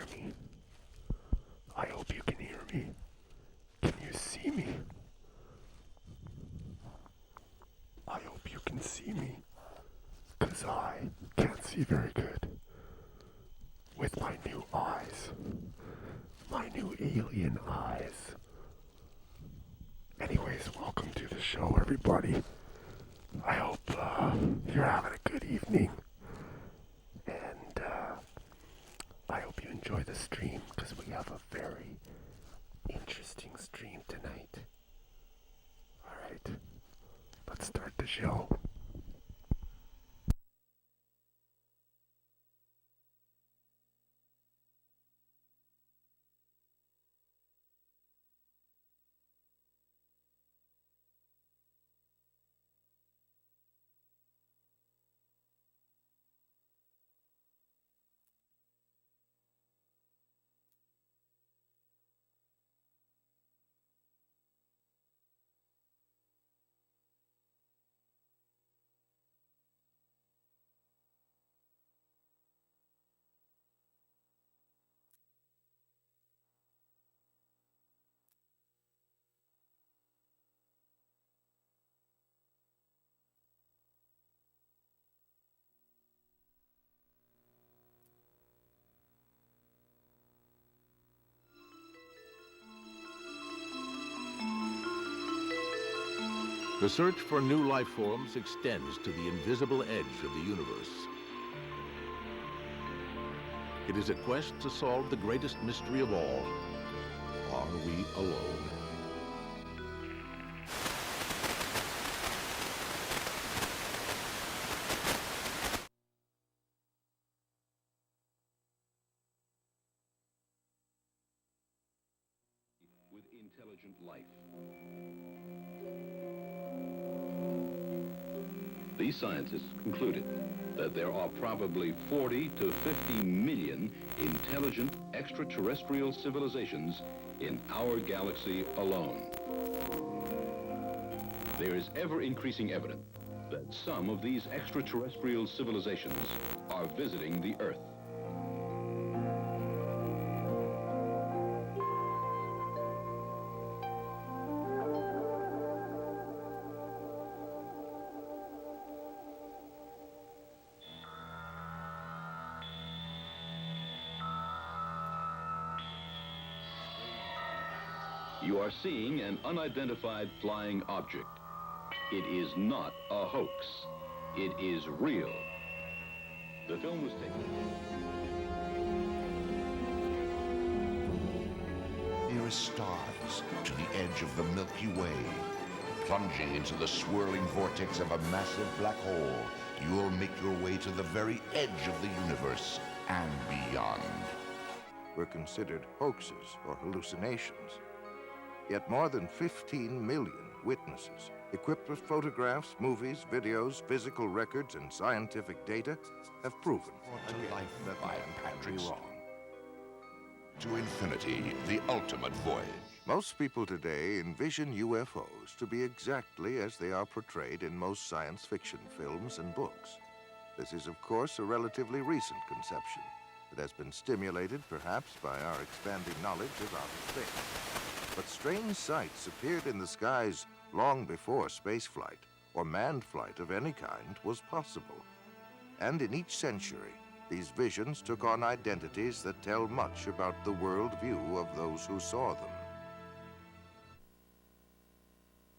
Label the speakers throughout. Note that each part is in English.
Speaker 1: hear me? I hope you can hear me. Can you see me? I hope you can see me, 'cause I can't see very good with my new eyes, my new alien eyes. Anyways, welcome to the show, everybody. I hope you're having a good evening, and I hope you enjoy the stream, because we have a very interesting stream tonight. Alright, let's start the show.
Speaker 2: The search for new life forms extends to the invisible edge of the universe. It is a quest to solve the greatest mystery of all. Are we alone?
Speaker 3: With intelligent life. These scientists concluded that there are probably 40 to 50 million intelligent extraterrestrial civilizations in our galaxy alone. There is ever-increasing evidence that some of these extraterrestrial civilizations are visiting the Earth. You are seeing an unidentified flying object. It is not a hoax. It is real. The film was taken.
Speaker 4: Nearest stars to the edge of the Milky Way, plunging into the swirling vortex of a massive black hole, you'll make your way to the very edge of the universe and beyond.
Speaker 5: Were considered hoaxes or hallucinations. Yet more than 15 million witnesses, equipped with photographs, movies, videos, physical records, and scientific data, have proven
Speaker 4: Life
Speaker 5: that
Speaker 4: by
Speaker 5: man can
Speaker 4: Patrick
Speaker 5: be wrong.
Speaker 4: To infinity, the ultimate voyage.
Speaker 5: Most people today envision UFOs to be exactly as they are portrayed in most science fiction films and books. This is, of course, a relatively recent conception that has been stimulated, perhaps, by our expanding knowledge of outer space. But strange sights appeared in the skies long before spaceflight or manned flight of any kind was possible. And in each century, these visions took on identities that tell much about the worldview of those who saw them.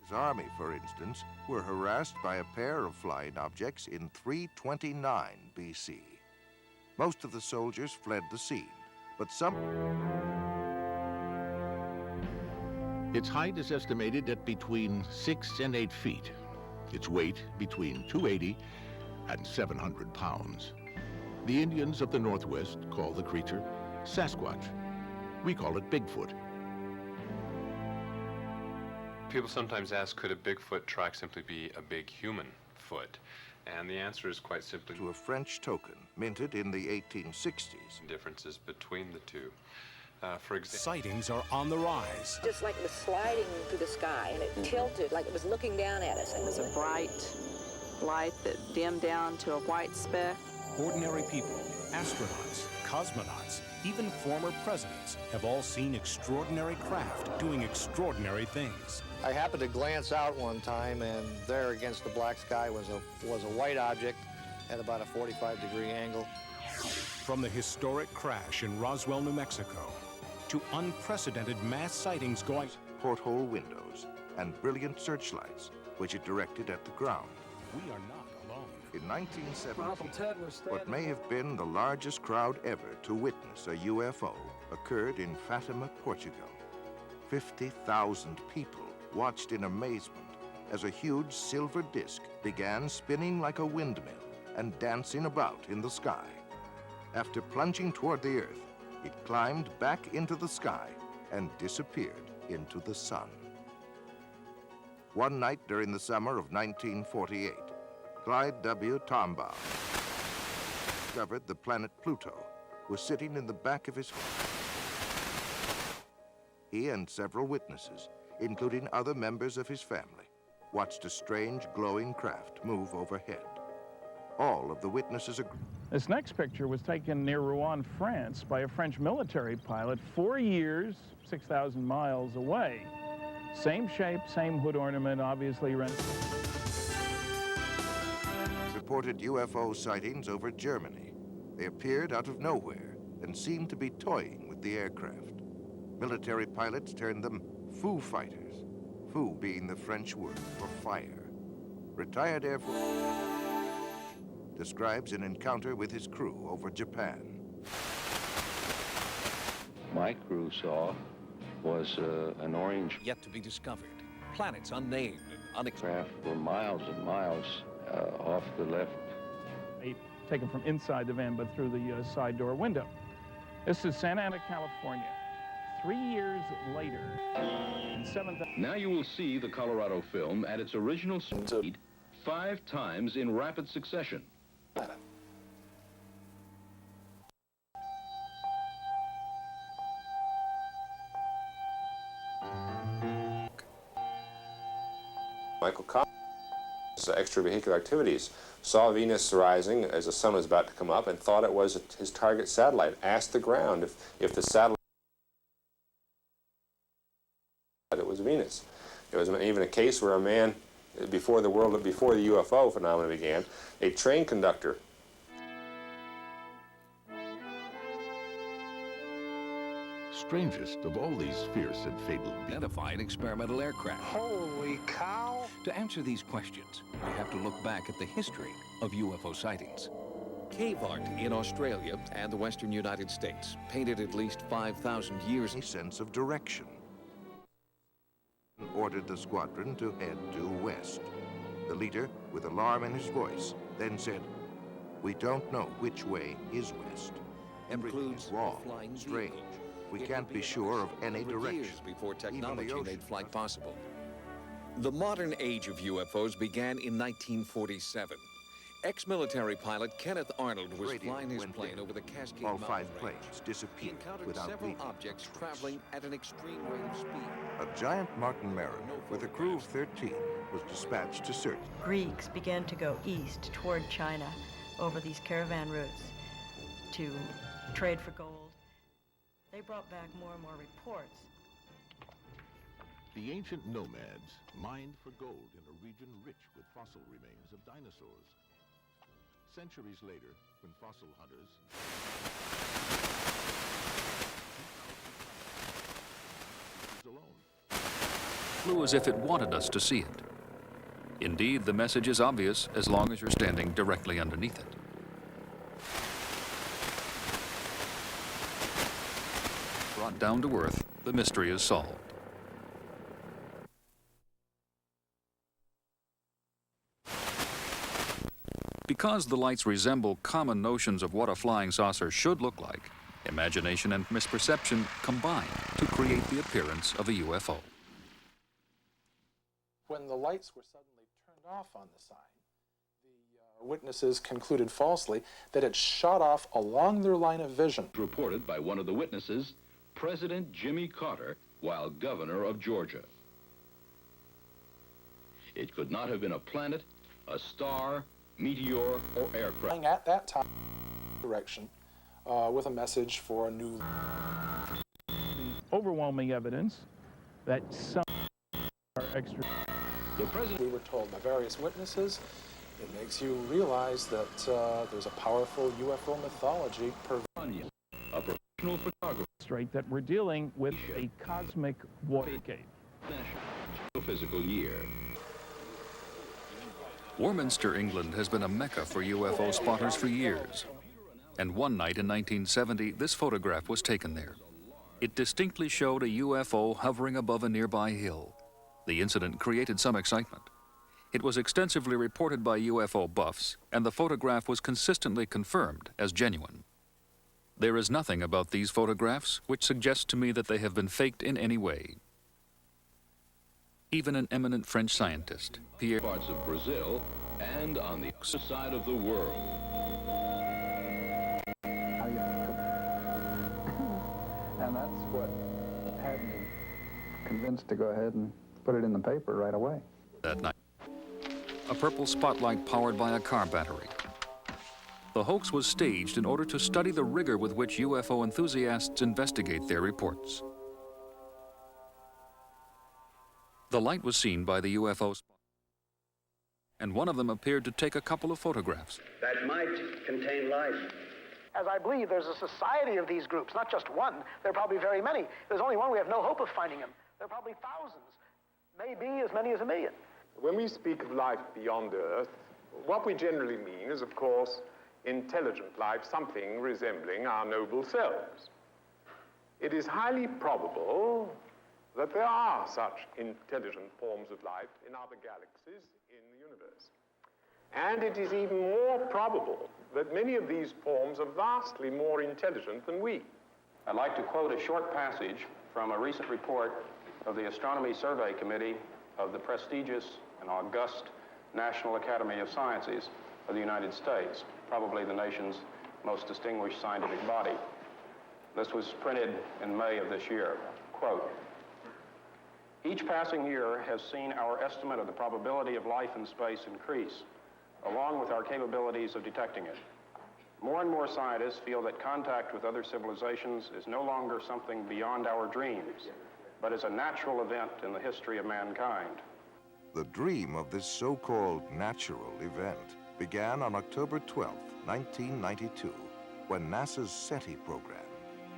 Speaker 5: His army, for instance, were harassed by a pair of flying objects in 329 BC. Most of the soldiers fled the scene, but some...
Speaker 2: Its height is estimated at between 6 and 8 feet. Its weight between 280 and 700 pounds. The Indians of the Northwest call the creature Sasquatch. We call it Bigfoot.
Speaker 6: People sometimes ask, could a Bigfoot track simply be a big human foot? And the answer is quite simply
Speaker 5: to a French token minted in the 1860s.
Speaker 6: Differences between the two. For example,
Speaker 7: Sightings are on the rise.
Speaker 8: Just like it was sliding through the sky, and it tilted like it was looking down at us.
Speaker 9: It was a bright light that dimmed down to a white speck.
Speaker 7: Ordinary people, astronauts, cosmonauts, even former presidents have all seen extraordinary craft doing extraordinary things.
Speaker 9: I happened to glance out one time, and there against the black sky was a white object at about a 45-degree angle.
Speaker 7: From the historic crash in Roswell, New Mexico, to unprecedented mass sightings going...
Speaker 5: Porthole windows and brilliant searchlights, which it directed at the ground.
Speaker 7: We are not alone.
Speaker 5: In 1970, what may have been the largest crowd ever to witness a UFO occurred in Fatima, Portugal. 50,000 people watched in amazement as a huge silver disc began spinning like a windmill and dancing about in the sky. After plunging toward the Earth, it climbed back into the sky and disappeared into the sun. One night during the summer of 1948, Clyde W. Tombaugh discovered the planet Pluto was sitting in the back of his home. He and several witnesses, including other members of his family, watched a strange glowing craft move overhead. All of the witnesses agreed.
Speaker 10: This next picture was taken near Rouen, France, by a French military pilot 4 years, 6,000 miles away. Same shape, same hood ornament, obviously.
Speaker 5: Reported UFO sightings over Germany. They appeared out of nowhere and seemed to be toying with the aircraft. Military pilots termed them Foo Fighters, Foo being the French word for fire. Retired Air Force describes an encounter with his crew over Japan.
Speaker 3: My crew saw was an orange
Speaker 11: yet to be discovered. Planets unnamed,
Speaker 3: craft were miles and miles off the left.
Speaker 10: Taken from inside the van, but through the side door window. This is Santa Ana, California. 3 years later, in 7th...
Speaker 3: Now you will see the Colorado film at its original speed 5 times in rapid succession.
Speaker 12: Michael Collins, extravehicular activities, saw Venus rising as the sun was about to come up and thought it was his target satellite. Asked the ground if the satellite it was Venus. There was even a case where a man, before the UFO phenomenon began, a train conductor
Speaker 2: Strangest of all these fierce and fatal
Speaker 11: identified experimental aircraft.
Speaker 9: Holy cow!
Speaker 11: To answer these questions, we have to look back at the history of UFO sightings. Cave art in Australia and the western United States, painted at least 5,000 years.
Speaker 5: A sense of direction. Ordered the squadron to head due west. The leader, with alarm in his voice, then said, "We don't know which way is west. Everything is wrong, strange. We can't be sure of any direction."
Speaker 11: Years before technology made flight possible. The modern age of UFOs began in 1947. Ex-military pilot Kenneth Arnold was flying his plane over the Cascade
Speaker 5: All
Speaker 11: Mountain
Speaker 5: 5
Speaker 11: range.
Speaker 5: planes
Speaker 11: He
Speaker 5: disappeared
Speaker 11: encountered
Speaker 5: without
Speaker 11: several
Speaker 5: leaving
Speaker 11: objects
Speaker 5: a trace.
Speaker 11: traveling at an extreme rate of speed.
Speaker 5: A giant Martin Mariner with a crew of 13 was dispatched to search.
Speaker 13: Greeks began to go east toward China over these caravan routes to trade for gold. They brought back more and more reports.
Speaker 2: The ancient nomads mined for gold in a region rich with fossil remains of dinosaurs. Centuries later, when fossil hunters
Speaker 14: flew as if it wanted us to see it. Indeed, the message is obvious as long as you're standing directly underneath it. Brought down to earth, the mystery is solved. Because the lights resemble common notions of what a flying saucer should look like, imagination and misperception combine to create the appearance of a UFO.
Speaker 15: When the lights were suddenly turned off on the sign, the witnesses concluded falsely that it shot off along their line of vision.
Speaker 3: Reported by one of the witnesses, President Jimmy Carter, while governor of Georgia. It could not have been a planet, a star, meteor, or aircraft.
Speaker 15: At that time, direction with a message for a new...
Speaker 10: The overwhelming evidence that some are extra...
Speaker 15: We were told by various witnesses, it makes you realize that there's a powerful UFO mythology
Speaker 3: a professional photographer.
Speaker 10: Straight that we're dealing with a cosmic watergate.
Speaker 3: Physical year.
Speaker 14: Warminster, England has been a mecca for UFO spotters for years. And one night in 1970, this photograph was taken there. It distinctly showed a UFO hovering above a nearby hill. The incident created some excitement. It was extensively reported by UFO buffs, and the photograph was consistently confirmed as genuine. There is nothing about these photographs which suggests to me that they have been faked in any way. Even an eminent French scientist, Pierre...
Speaker 3: Parts of Brazil and on the other side of the world.
Speaker 16: And that's what had me convinced to go ahead and put it in the paper right away.
Speaker 14: That night, a purple spotlight powered by a car battery. The hoax was staged in order to study the rigor with which UFO enthusiasts investigate their reports. The light was seen by the UFO spotters, and one of them appeared to take a couple of photographs.
Speaker 17: That might contain life.
Speaker 18: As I believe there's a society of these groups, not just one. There are probably very many. There's only one, we have no hope of finding him. There are probably thousands, maybe as many as 1 million.
Speaker 19: When we speak of life beyond Earth, what we generally mean is, of course, intelligent life, something resembling our noble selves. It is highly probable that there are such intelligent forms of life in other galaxies in the universe. And it is even more probable that many of these forms are vastly more intelligent than we.
Speaker 20: I'd like to quote a short passage from a recent report of the Astronomy Survey Committee of the prestigious and august National Academy of Sciences of the United States, probably the nation's most distinguished scientific body. This was printed in May of this year. Quote, "Each passing year has seen our estimate of the probability of life in space increase, along with our capabilities of detecting it. More and more scientists feel that contact with other civilizations is no longer something beyond our dreams, but is a natural event in the history of mankind."
Speaker 5: The dream of this so-called natural event began on October 12, 1992, when NASA's SETI program,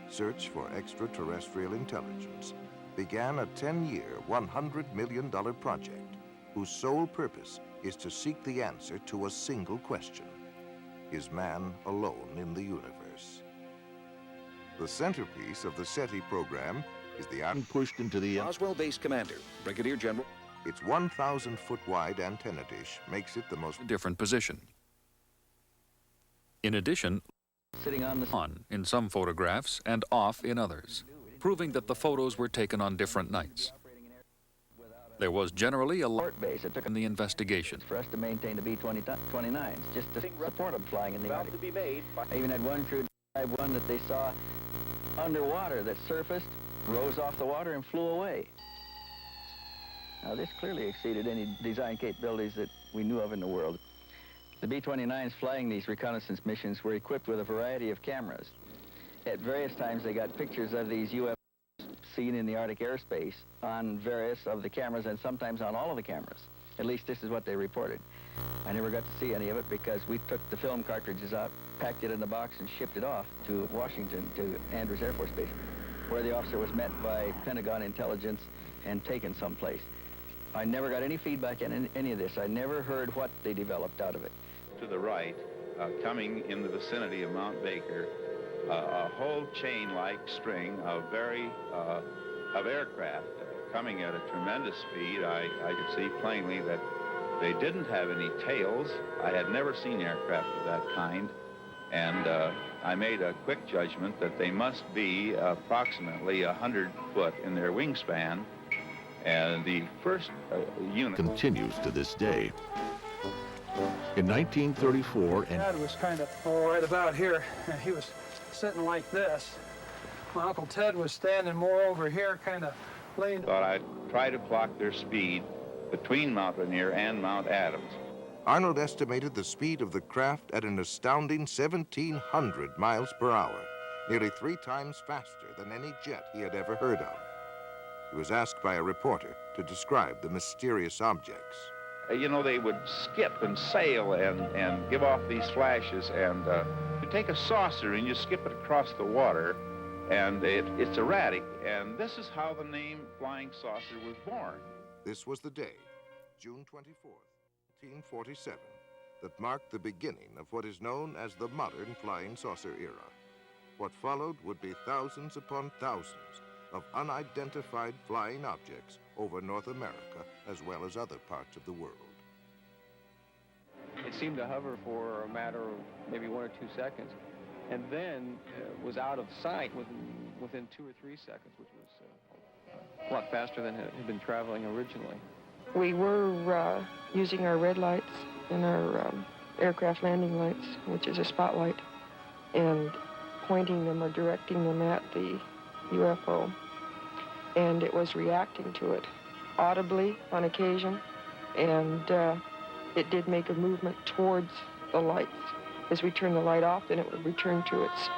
Speaker 5: Search for Extraterrestrial Intelligence, began a 10-year, $100 million project whose sole purpose is to seek the answer to a single question: is man alone in the universe? The centerpiece of the SETI program is the
Speaker 12: pushed into the
Speaker 11: Roswell-based commander, Brigadier General.
Speaker 5: Its 1,000-foot-wide antenna dish makes it the most
Speaker 14: different position. In addition,
Speaker 16: sitting on
Speaker 14: in some photographs and off in others, proving that the photos were taken on different nights. There was generally a lot
Speaker 16: base. It took
Speaker 14: in the investigation.
Speaker 16: For us to maintain the B-29s, just to support them flying in the Arctic. I even had one crew drive one that they saw underwater that surfaced, rose off the water, and flew away. Now, this clearly exceeded any design capabilities that we knew of in the world. The B-29s flying these reconnaissance missions were equipped with a variety of cameras. At various times, they got pictures of these UFOs seen in the Arctic airspace on various of the cameras, and sometimes on all of the cameras. At least this is what they reported. I never got to see any of it because we took the film cartridges out, packed it in the box, and shipped it off to Washington, to Andrews Air Force Base, where the officer was met by Pentagon intelligence and taken someplace. I never got any feedback on any of this. I never heard what they developed out of it.
Speaker 21: To the right, coming in the vicinity of Mount Baker, a whole chain-like string of of aircraft coming at a tremendous speed. I could see plainly that they didn't have any tails. I had never seen aircraft of that kind, and I made a quick judgment that they must be approximately 100 foot in their wingspan. And the first unit
Speaker 2: continues to this day. In 1934, and
Speaker 22: Dad was kind of right about here, and he was sitting like this. My Uncle Ted was standing more over here, kind of laying.
Speaker 21: Thought I'd try to plot their speed between Mount Rainier and Mount Adams.
Speaker 5: Arnold estimated the speed of the craft at an astounding 1,700 miles per hour, nearly 3 times faster than any jet he had ever heard of. He was asked by a reporter to describe the mysterious objects.
Speaker 21: You know, they would skip and sail and give off these flashes, and you take a saucer and you skip it across the water, and it's erratic, and this is how the name Flying Saucer was born.
Speaker 5: This was the day, June 24th, 1947, that marked the beginning of what is known as the modern flying saucer era. What followed would be thousands upon thousands of unidentified flying objects over North America as well as other parts of the world.
Speaker 1: It seemed to hover for a matter of maybe 1 or 2 seconds, and then was out of sight within 2 or 3 seconds, which was a lot faster than it had been traveling originally.
Speaker 4: We were using our red lights and our aircraft landing lights, which is a spotlight, and pointing them or directing them at the UFO. And it was reacting to it audibly on occasion, and it did make a movement towards the lights. As we turned the light off, then it would return to its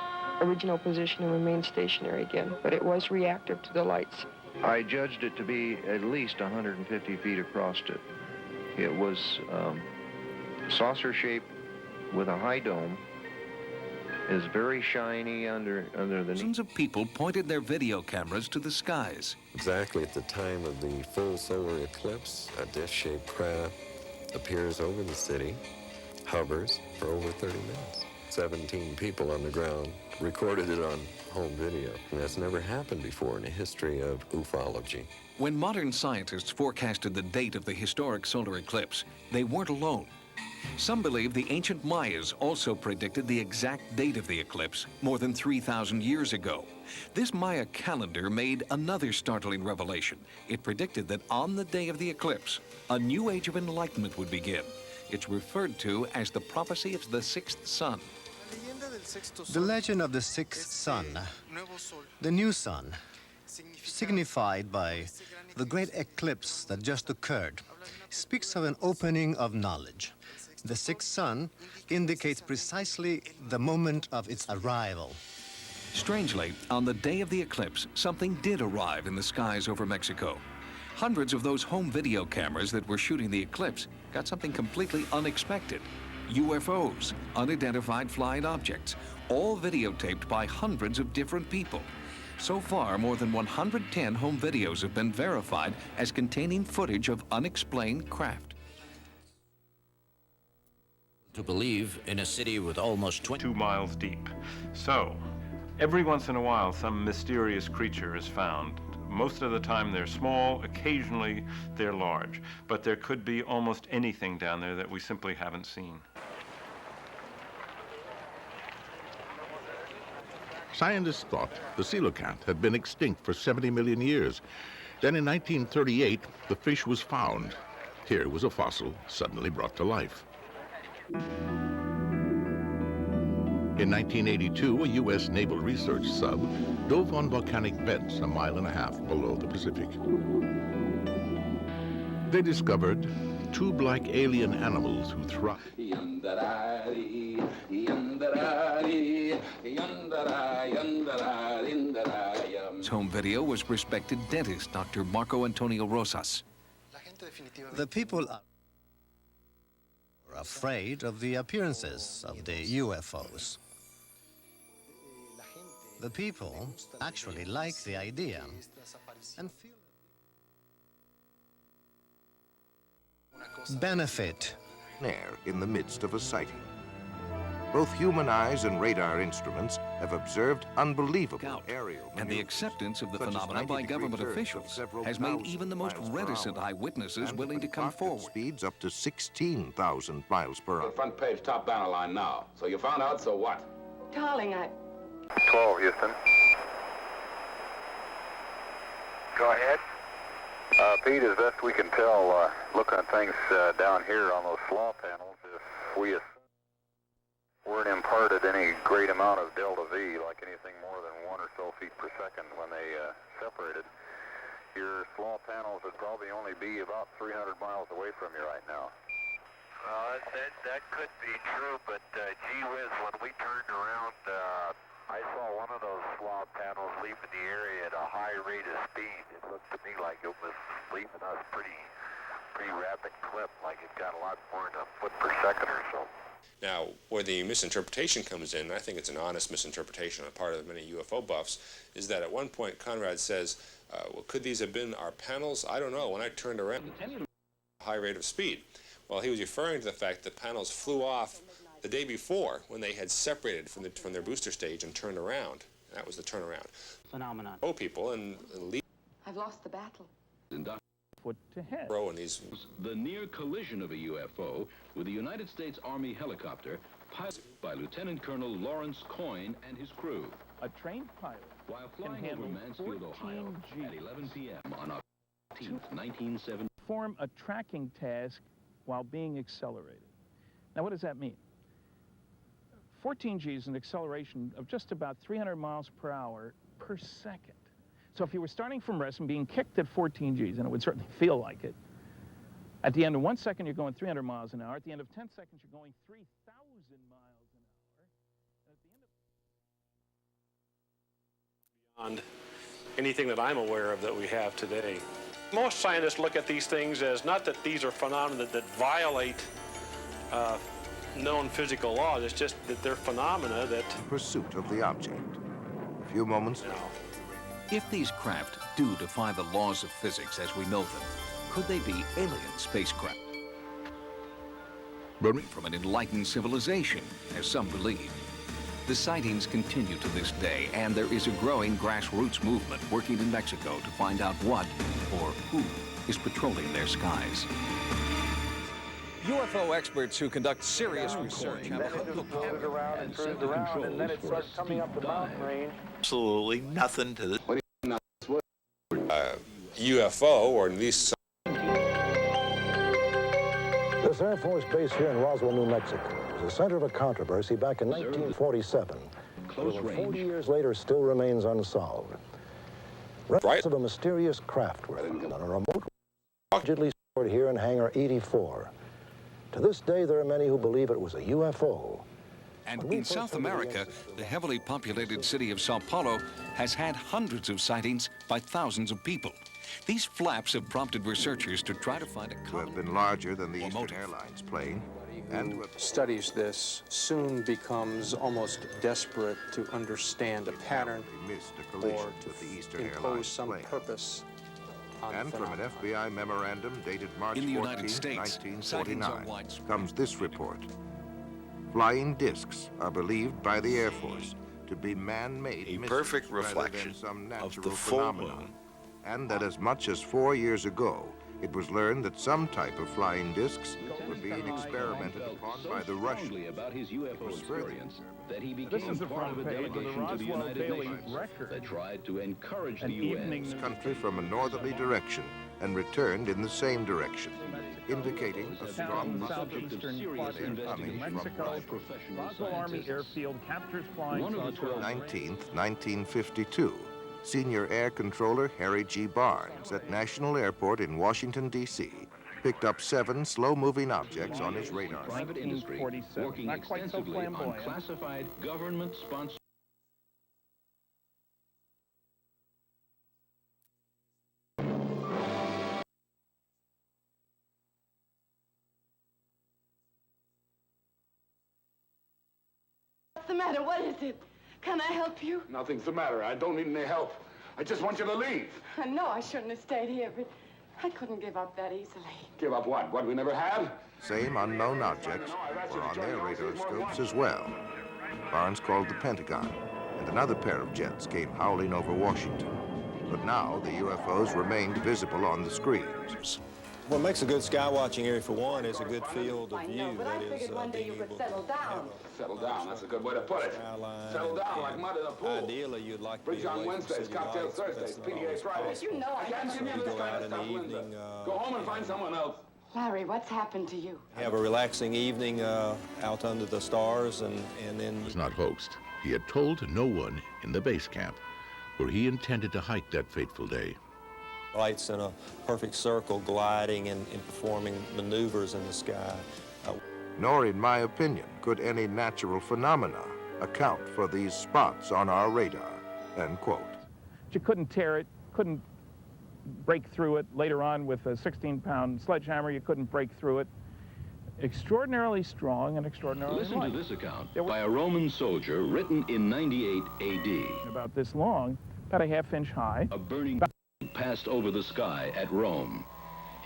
Speaker 4: original position and remain stationary again, but it was reactive to the lights.
Speaker 23: I judged it to be at least 150 feet across it. It was saucer-shaped with a high dome. Is very shiny under the...
Speaker 11: Dozens of people pointed their video cameras to the skies.
Speaker 24: Exactly at the time of the full solar eclipse, a disc-shaped craft appears over the city, hovers for over 30 minutes. 17 people on the ground recorded it on home video. And that's never happened before in the history of ufology.
Speaker 11: When modern scientists forecasted the date of the historic solar eclipse, they weren't alone. Some believe the ancient Mayas also predicted the exact date of the eclipse more than 3,000 years ago. This Maya calendar made another startling revelation. It predicted that on the day of the eclipse, a new age of enlightenment would begin. It's referred to as the prophecy of the sixth sun.
Speaker 25: The legend of the sixth sun, the new sun, signified by the great eclipse that just occurred, speaks of an opening of knowledge. The sixth sun indicates precisely the moment of its arrival.
Speaker 11: Strangely, on the day of the eclipse, something did arrive in the skies over Mexico. Hundreds of those home video cameras that were shooting the eclipse got something completely unexpected. UFOs, unidentified flying objects, all videotaped by hundreds of different people. So far, more than 110 home videos have been verified as containing footage of unexplained craft.
Speaker 26: To believe in a city with almost
Speaker 6: 2 miles deep. So, every once in a while, some mysterious creature is found. Most of the time they're small, occasionally they're large, but there could be almost anything down there that we simply haven't seen.
Speaker 2: Scientists thought the coelacanth had been extinct for 70 million years. Then in 1938, the fish was found. Here was a fossil suddenly brought to life. In 1982, a U.S. Naval Research sub dove on volcanic vents 1.5 miles below the Pacific. They discovered 2 black alien animals who thrive.
Speaker 11: Home video was respected dentist Dr. Marco Antonio Rosas.
Speaker 25: The people are afraid of the appearances of the UFOs. The people actually like the idea and feel benefit
Speaker 5: air in the midst of a sighting. Both human eyes and radar instruments have observed unbelievable aerial
Speaker 11: And the acceptance of the phenomenon by government officials has made even the most reticent eyewitnesses willing to come forward.
Speaker 5: Speeds up to 16,000 miles per hour.
Speaker 27: Front page, top banner line now. So you found out, so what?
Speaker 28: Darling,
Speaker 24: 12, Houston. Go ahead. Pete, as best we can tell, looking at things down here on those slaw panels, if we weren't imparted any great amount of delta V, like anything more than 1 or so feet per second when they separated, your slaw panels would probably only be about 300 miles away from you right now. That could be true, but gee whiz, when we turned around, I saw one of those swab panels leaving the area at a high rate of speed. It looked to me like it was leaving us pretty rapid clip, like it got a lot more than a foot per second or so.
Speaker 12: Now, where the misinterpretation comes in, and I think it's an honest misinterpretation on the part of many UFO buffs, is that at one point Conrad says, well, could these have been our panels? I don't know. When I turned around, high rate of speed. Well, he was referring to the fact that panels flew off the day before when they had separated from their booster stage and turned around. That was the turnaround.
Speaker 3: Phenomenon.
Speaker 12: Oh, people and lead.
Speaker 3: I've lost the battle.
Speaker 7: Foot to head.
Speaker 12: And these.
Speaker 8: The near collision of a UFO with a United States Army helicopter piloted by Lieutenant Colonel Lawrence Coyne and his crew.
Speaker 7: A trained pilot
Speaker 8: while flying over Mansfield, Ohio at 11 p.m. on October 18, 1970.
Speaker 7: Perform a tracking task while being accelerated. Now, what does that mean? 14 G is an acceleration of just about 300 miles per hour per second. So if you were starting from rest and being kicked at 14 Gs, and it would certainly feel like it, at the end of 1 second, you're going 300 miles an hour. At the end of 10 seconds, you're going 3,000 miles an hour.
Speaker 9: Beyond anything that I'm aware of that we have today. Most scientists look at these things as not that these are phenomena that violate known physical laws. It's just that they're phenomena that...
Speaker 5: Pursuit of the object. A few moments now.
Speaker 11: If these craft do defy the laws of physics as we know them, could they be alien spacecraft? From an enlightened civilization, as some believe. The sightings continue to this day, and there is a growing grassroots movement working in Mexico to find out what or who is patrolling their skies.
Speaker 10: UFO experts who conduct serious research have
Speaker 18: around and turns around, and then it starts coming up the mountain range.
Speaker 2: Absolutely nothing to this.
Speaker 12: UFO, or at least
Speaker 13: This Air Force base here in Roswell, New Mexico, was the center of a controversy back in 1947. Over 40 years later, still remains unsolved. Records of a mysterious craft were found on a remote, allegedly stored here in Hangar 84. To this day, there are many who believe it was a UFO.
Speaker 11: And in South America, the heavily populated city of Sao Paulo has had hundreds of sightings by thousands of people. These flaps have prompted researchers to try to find a common...
Speaker 5: have been larger than the Eastern Airlines plane, and
Speaker 15: studies this soon becomes almost desperate to understand a pattern or to impose some purpose on the
Speaker 5: and from an FBI memorandum dated March 14, 1949, comes this report. Flying discs are believed by the Air Force to be man-made,
Speaker 2: a perfect reflection
Speaker 5: some
Speaker 2: of
Speaker 5: natural
Speaker 2: the full
Speaker 5: phenomenon,
Speaker 2: moon.
Speaker 5: And that as much as 4 years ago, it was learned that some type of flying discs were being experimented upon by the Russians.
Speaker 8: About his UFO experience, that he
Speaker 7: This
Speaker 8: became
Speaker 7: is the
Speaker 8: part of a
Speaker 7: front page of the
Speaker 8: delegation to the
Speaker 7: Roswell
Speaker 8: United
Speaker 7: Daily
Speaker 8: Nations
Speaker 7: Record.
Speaker 8: that tried to encourage the
Speaker 7: An
Speaker 8: UN.
Speaker 7: evening
Speaker 5: Country from a northerly direction and returned in the same direction, indicating a strong possibility
Speaker 7: southeastern quadrant of Mexico. Roswell Army Airfield captures flying saucer.
Speaker 5: 19th, 1952. Senior Air Controller Harry G. Barnes at National Airport in Washington, D.C., picked up 7 slow-moving objects on his radar.
Speaker 8: Private industry working extensively on classified government-sponsored.
Speaker 3: What's the matter? What is it? Can I help you?
Speaker 28: Nothing's the matter. I don't need any help. I just want you to leave.
Speaker 3: I know I shouldn't have stayed here, but I couldn't give up that easily.
Speaker 28: Give up what? What we never had?
Speaker 5: Same unknown objects were on their radar scopes as well. Barnes called the Pentagon, and another pair of jets came howling over Washington. But now the UFOs remained visible on the screens.
Speaker 29: What makes a good sky watching area, for one, is a good field of view.
Speaker 3: But I figured one day you could settle down.
Speaker 28: Settle down, that's a good way to put it. Settle down like mud in a pool.
Speaker 29: Ideally, you'd like to
Speaker 28: Bridge on Wednesdays, cocktail Thursdays, PDA Fridays.
Speaker 3: You know I
Speaker 28: can't give you this kind of stuff, Linda. Go home and find someone else.
Speaker 3: Larry, what's happened to you?
Speaker 29: Have a relaxing evening out under the stars, and then...
Speaker 2: It was not hoaxed. He had told no one in the base camp where he intended to hike that fateful day.
Speaker 29: Lights in a perfect circle gliding and performing maneuvers in the sky.
Speaker 5: Nor, in my opinion, could any natural phenomena account for these spots on our radar, end quote.
Speaker 7: You couldn't tear it, couldn't break through it. Later on, with a 16-pound sledgehammer, you couldn't break through it. Extraordinarily strong and extraordinarily
Speaker 8: Listen
Speaker 7: light.
Speaker 8: to this account by a Roman soldier written in 98 AD.
Speaker 7: About this long, about a half-inch high.
Speaker 8: A burning passed over the sky at Rome.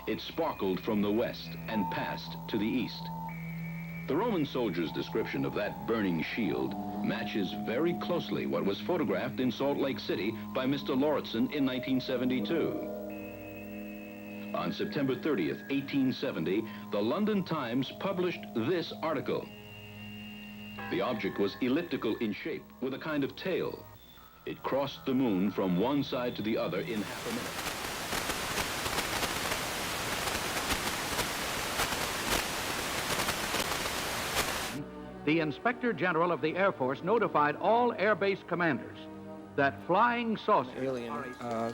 Speaker 8: It sparkled from the west and passed to the east. The Roman soldier's description of that burning shield matches very closely what was photographed in Salt Lake City by Mr. Lauritsen in 1972. On September 30th, 1870, the London Times published this article. The object was elliptical in shape with a kind of tail. It crossed the moon from one side to the other in half a minute.
Speaker 1: The Inspector General of the Air Force notified all Air Base commanders that flying saucers...
Speaker 15: Alien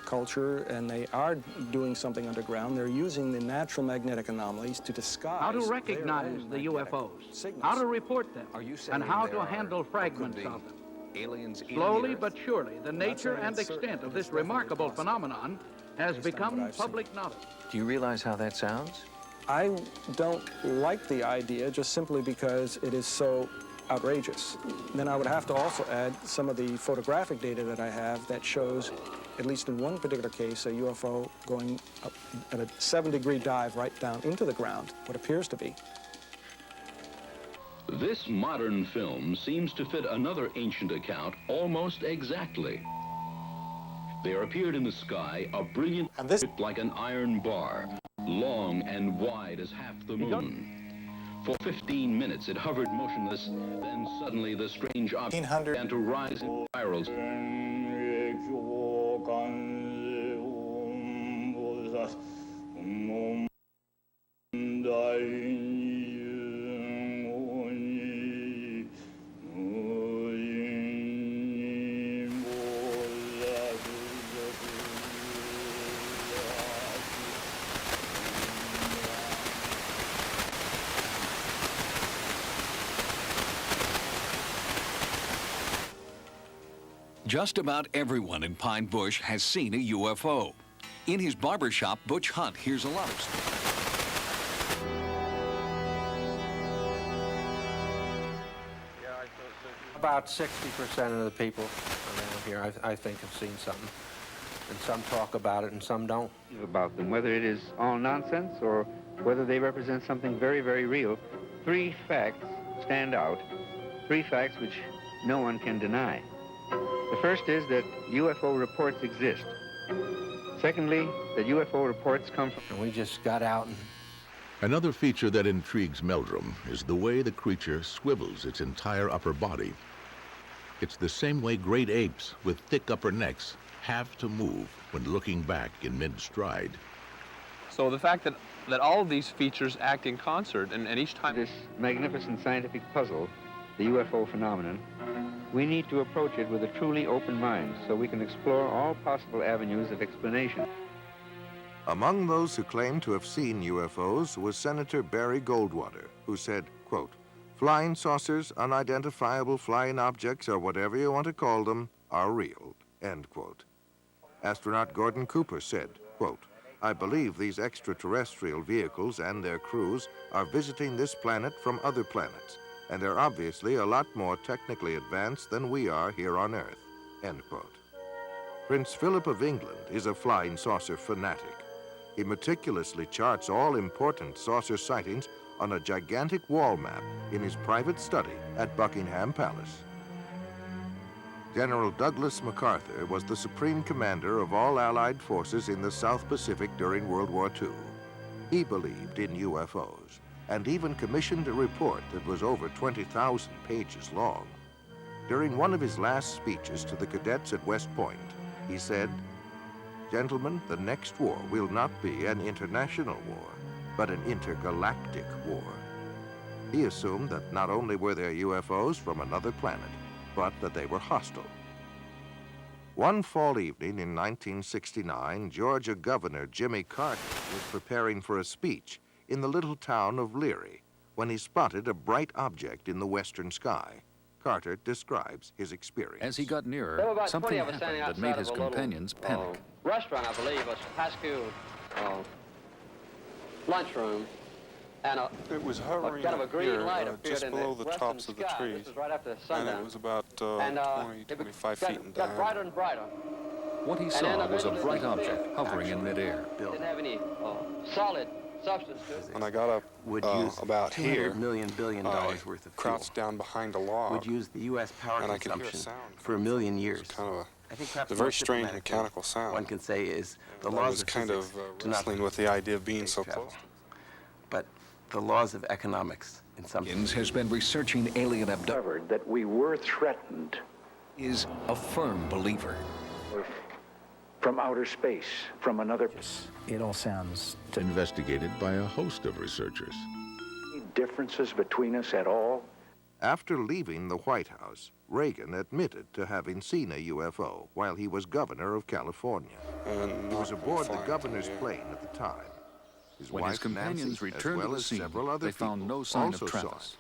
Speaker 15: culture, and they are doing something underground. They're using the natural magnetic anomalies to disguise...
Speaker 1: How to recognize the UFOs, how to report them, and how to handle fragments of them.
Speaker 11: Aliens
Speaker 1: Slowly but surely, the nature and extent of this remarkable phenomenon has become public knowledge.
Speaker 23: Do you realize how that sounds?
Speaker 15: I don't like the idea just simply because it is so outrageous. Then I would have to also add some of the photographic data that I have that shows, at least in one particular case, a UFO going up at a 7-degree dive right down into the ground, what appears to be.
Speaker 8: This modern film seems to fit another ancient account almost exactly. There appeared in the sky a brilliant object like an iron bar, long and wide as half the moon. For 15 minutes it hovered motionless, then suddenly the strange object began to rise in spirals.
Speaker 11: Just about everyone in Pine Bush has seen a UFO. In his barber shop, Butch Hunt hears a lot of stories.
Speaker 4: About 60% of the people around here, I think, have seen something. And some talk about it and some don't.
Speaker 23: About them, whether it is all nonsense or whether they represent something very, very real. 3 facts stand out, 3 facts which no one can deny. The first is that UFO reports exist. Secondly, that UFO reports come from...
Speaker 4: And we just got out and...
Speaker 2: Another feature that intrigues Meldrum is the way the creature swivels its entire upper body. It's the same way great apes with thick upper necks have to move when looking back in mid-stride.
Speaker 14: So the fact that all of these features act in concert and each time...
Speaker 23: This magnificent scientific puzzle, the UFO phenomenon, we need to approach it with a truly open mind so we can explore all possible avenues of explanation.
Speaker 5: Among those who claimed to have seen UFOs was Senator Barry Goldwater, who said, quote, "Flying saucers, unidentifiable flying objects, or whatever you want to call them, are real," end quote. Astronaut Gordon Cooper said, quote, "I believe these extraterrestrial vehicles and their crews are visiting this planet from other planets, and they're obviously a lot more technically advanced than we are here on Earth," end quote. Prince Philip of England is a flying saucer fanatic. He meticulously charts all important saucer sightings on a gigantic wall map in his private study at Buckingham Palace. General Douglas MacArthur was the supreme commander of all Allied forces in the South Pacific during World War II. He believed in UFOs and even commissioned a report that was over 20,000 pages long. During one of his last speeches to the cadets at West Point, he said, "Gentlemen, the next war will not be an international war, but an intergalactic war." He assumed that not only were there UFOs from another planet, but that they were hostile. One fall evening in 1969, Georgia Governor Jimmy Carter was preparing for a speech in the little town of Leary, when he spotted a bright object in the western sky. Carter describes his experience.
Speaker 6: As he got nearer, something happened that made his companions panic.
Speaker 16: Restaurant, I believe, a high school lunchroom, and
Speaker 17: it was hovering
Speaker 16: kind of a green
Speaker 17: here,
Speaker 16: light appeared
Speaker 17: just
Speaker 16: in
Speaker 17: below the
Speaker 16: western
Speaker 17: tops of the
Speaker 16: sky.
Speaker 17: trees.
Speaker 16: This was right after sundown.
Speaker 17: And it was about 25 feet in
Speaker 16: got
Speaker 17: diameter.
Speaker 16: brighter and brighter.
Speaker 6: What he saw was a bright object hovering in midair.
Speaker 16: Didn't have any solid substance to it.
Speaker 17: When I got up about here,
Speaker 19: $200 million worth of fuel.
Speaker 17: crouched down behind a log,
Speaker 19: would use the U.S. power
Speaker 17: and I could hear a
Speaker 19: consumption
Speaker 17: sound
Speaker 19: for a million years.
Speaker 17: kind of
Speaker 19: I think perhaps
Speaker 17: a
Speaker 19: the
Speaker 17: very
Speaker 19: most
Speaker 17: strange
Speaker 19: diplomatic
Speaker 17: mechanical sound.
Speaker 19: one can say is the
Speaker 17: I
Speaker 19: laws
Speaker 17: was
Speaker 19: of
Speaker 17: kind of
Speaker 19: physics do not
Speaker 17: wrestling with the idea of being so
Speaker 19: travel.
Speaker 17: close.
Speaker 19: But the laws of economics in some
Speaker 11: Hopkins has been researching alien abduction.
Speaker 20: That we were threatened.
Speaker 11: Is a firm believer.
Speaker 20: From outer space, from another.
Speaker 21: It all sounds
Speaker 2: investigated by a host of researchers.
Speaker 20: Differences between us at all?
Speaker 5: After leaving the White House, Reagan admitted to having seen a UFO while he was governor of California. He was aboard the governor's plane at the time. His
Speaker 6: When
Speaker 5: wife,
Speaker 6: his companions
Speaker 5: Nancy,
Speaker 6: returned
Speaker 5: as
Speaker 6: to
Speaker 5: well
Speaker 6: the
Speaker 5: as
Speaker 6: scene,
Speaker 5: several other
Speaker 6: they found
Speaker 5: people
Speaker 6: no sign
Speaker 5: also
Speaker 6: of
Speaker 5: saw
Speaker 6: Travis.
Speaker 5: it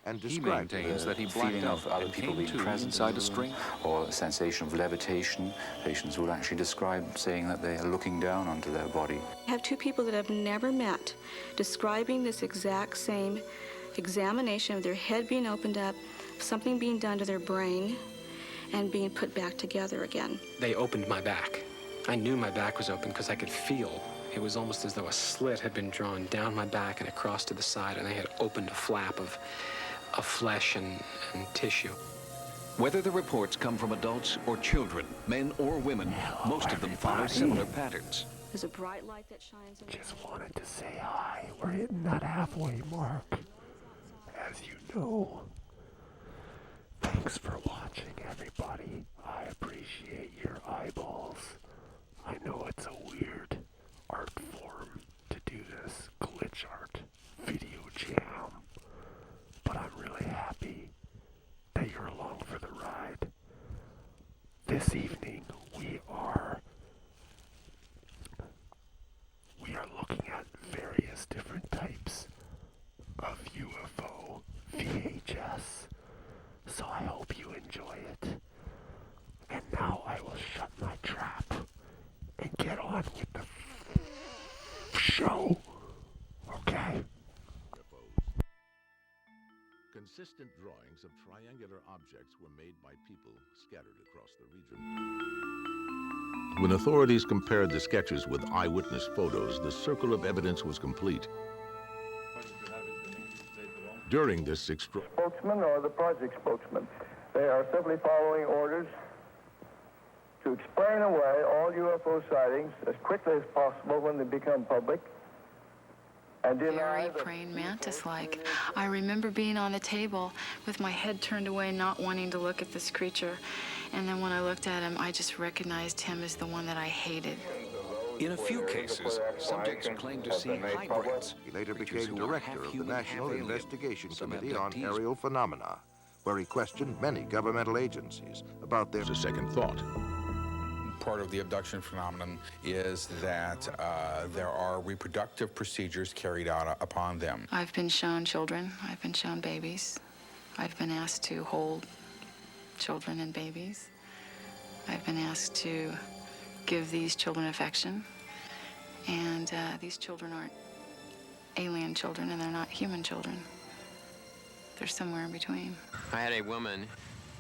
Speaker 5: and
Speaker 6: He
Speaker 5: described
Speaker 6: maintains
Speaker 5: it.
Speaker 6: that he
Speaker 20: Feeling
Speaker 6: blacked
Speaker 20: of
Speaker 6: out
Speaker 20: other
Speaker 6: and
Speaker 20: people
Speaker 6: came
Speaker 20: being
Speaker 6: to
Speaker 20: present
Speaker 6: inside
Speaker 20: in
Speaker 6: a
Speaker 20: the
Speaker 6: string.
Speaker 20: room, or a sensation of levitation. Patients would actually describe saying that they are looking down onto their body.
Speaker 22: I have two people that I've never met describing this exact same examination of their head being opened up, something being done to their brain, and being put back together again.
Speaker 25: They opened my back. I knew my back was open because I could feel. It was almost as though a slit had been drawn down my back and across to the side, and they had opened a flap of flesh and tissue.
Speaker 11: Whether the reports come from adults or children, men or women, most of them follow similar patterns.
Speaker 22: There's a bright light that shines in
Speaker 26: Just wanted to say hi. We're hitting that halfway mark. As you know. Thanks for watching, everybody. I appreciate your eyeballs. I know it's a weird art form to do this glitch art video jam, but I'm really happy that you're along for the ride. This evening we are looking at various different types of UFO VHS. So I hope you enjoy it. And now I will shut my trap and get on with the show. Okay?
Speaker 2: Consistent drawings of triangular objects were made by people scattered across the region. When authorities compared the sketches with eyewitness photos, the circle of evidence was complete. During this
Speaker 30: spokesman or the project spokesman. They are simply following orders to explain away all UFO sightings as quickly as possible when they become public. And
Speaker 31: Very praying mantis-like. I remember being on the table with my head turned away, not wanting to look at this creature. And then when I looked at him, I just recognized him as the one that I hated.
Speaker 11: In a few cases, subjects claim to see hybrids.
Speaker 5: He later became director of the National Investigation Committee on Aerial Phenomena, where he questioned many governmental agencies about their
Speaker 32: second thought. Part of the abduction phenomenon is that there are reproductive procedures carried out upon them.
Speaker 31: I've been shown children. I've been shown babies. I've been asked to hold children and babies. I've been asked to give these children affection. And these children aren't alien children, and they're not human children. They're somewhere in between.
Speaker 33: I had a woman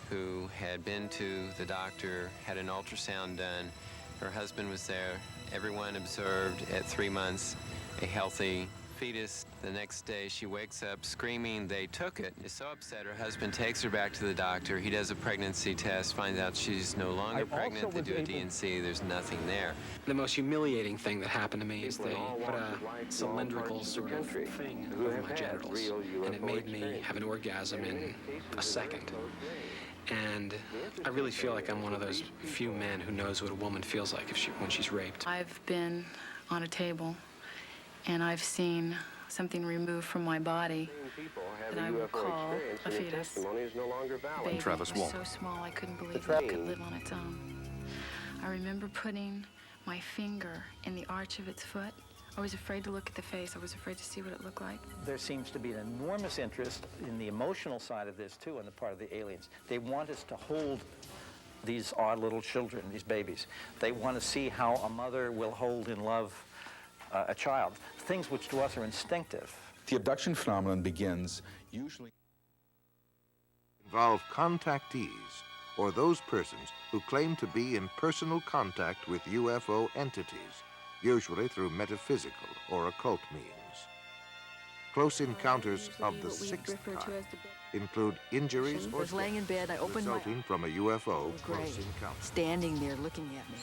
Speaker 33: who had been to the doctor, had an ultrasound done. Her husband was there. Everyone observed at 3 months a healthy fetus. The next day she wakes up screaming. They took it. Is so upset. Her husband takes her back to the doctor. He does a pregnancy test, finds out she's no longer pregnant. They do a D&C. There's nothing there.
Speaker 25: The most humiliating thing that happened to me is they put a cylindrical sort of thing over my genitals, and it made me have an orgasm in a second. And I really feel like I'm one of those few men who knows what a woman feels like when she's raped.
Speaker 31: I've been on a table, and I've seen something removed from my body that I would call a fetus. A baby
Speaker 32: Travis
Speaker 31: was
Speaker 32: Wall.
Speaker 31: so small I couldn't believe it could live on its own. I remember putting my finger in the arch of its foot I was afraid to look at the face. I was afraid to see what it looked like.
Speaker 21: There seems to be an enormous interest in the emotional side of this, too, on the part of the aliens. They want us to hold these odd little children, these babies. They want to see how a mother will hold in love a child, things which to us are instinctive.
Speaker 32: The abduction phenomenon begins usually
Speaker 5: involve contactees, or those persons who claim to be in personal contact with UFO entities, usually through metaphysical or occult means. Close encounters of the sixth kind include injuries or
Speaker 1: was laying in bed. I opened
Speaker 5: resulting from a UFO close encounter.
Speaker 1: Standing there looking at me.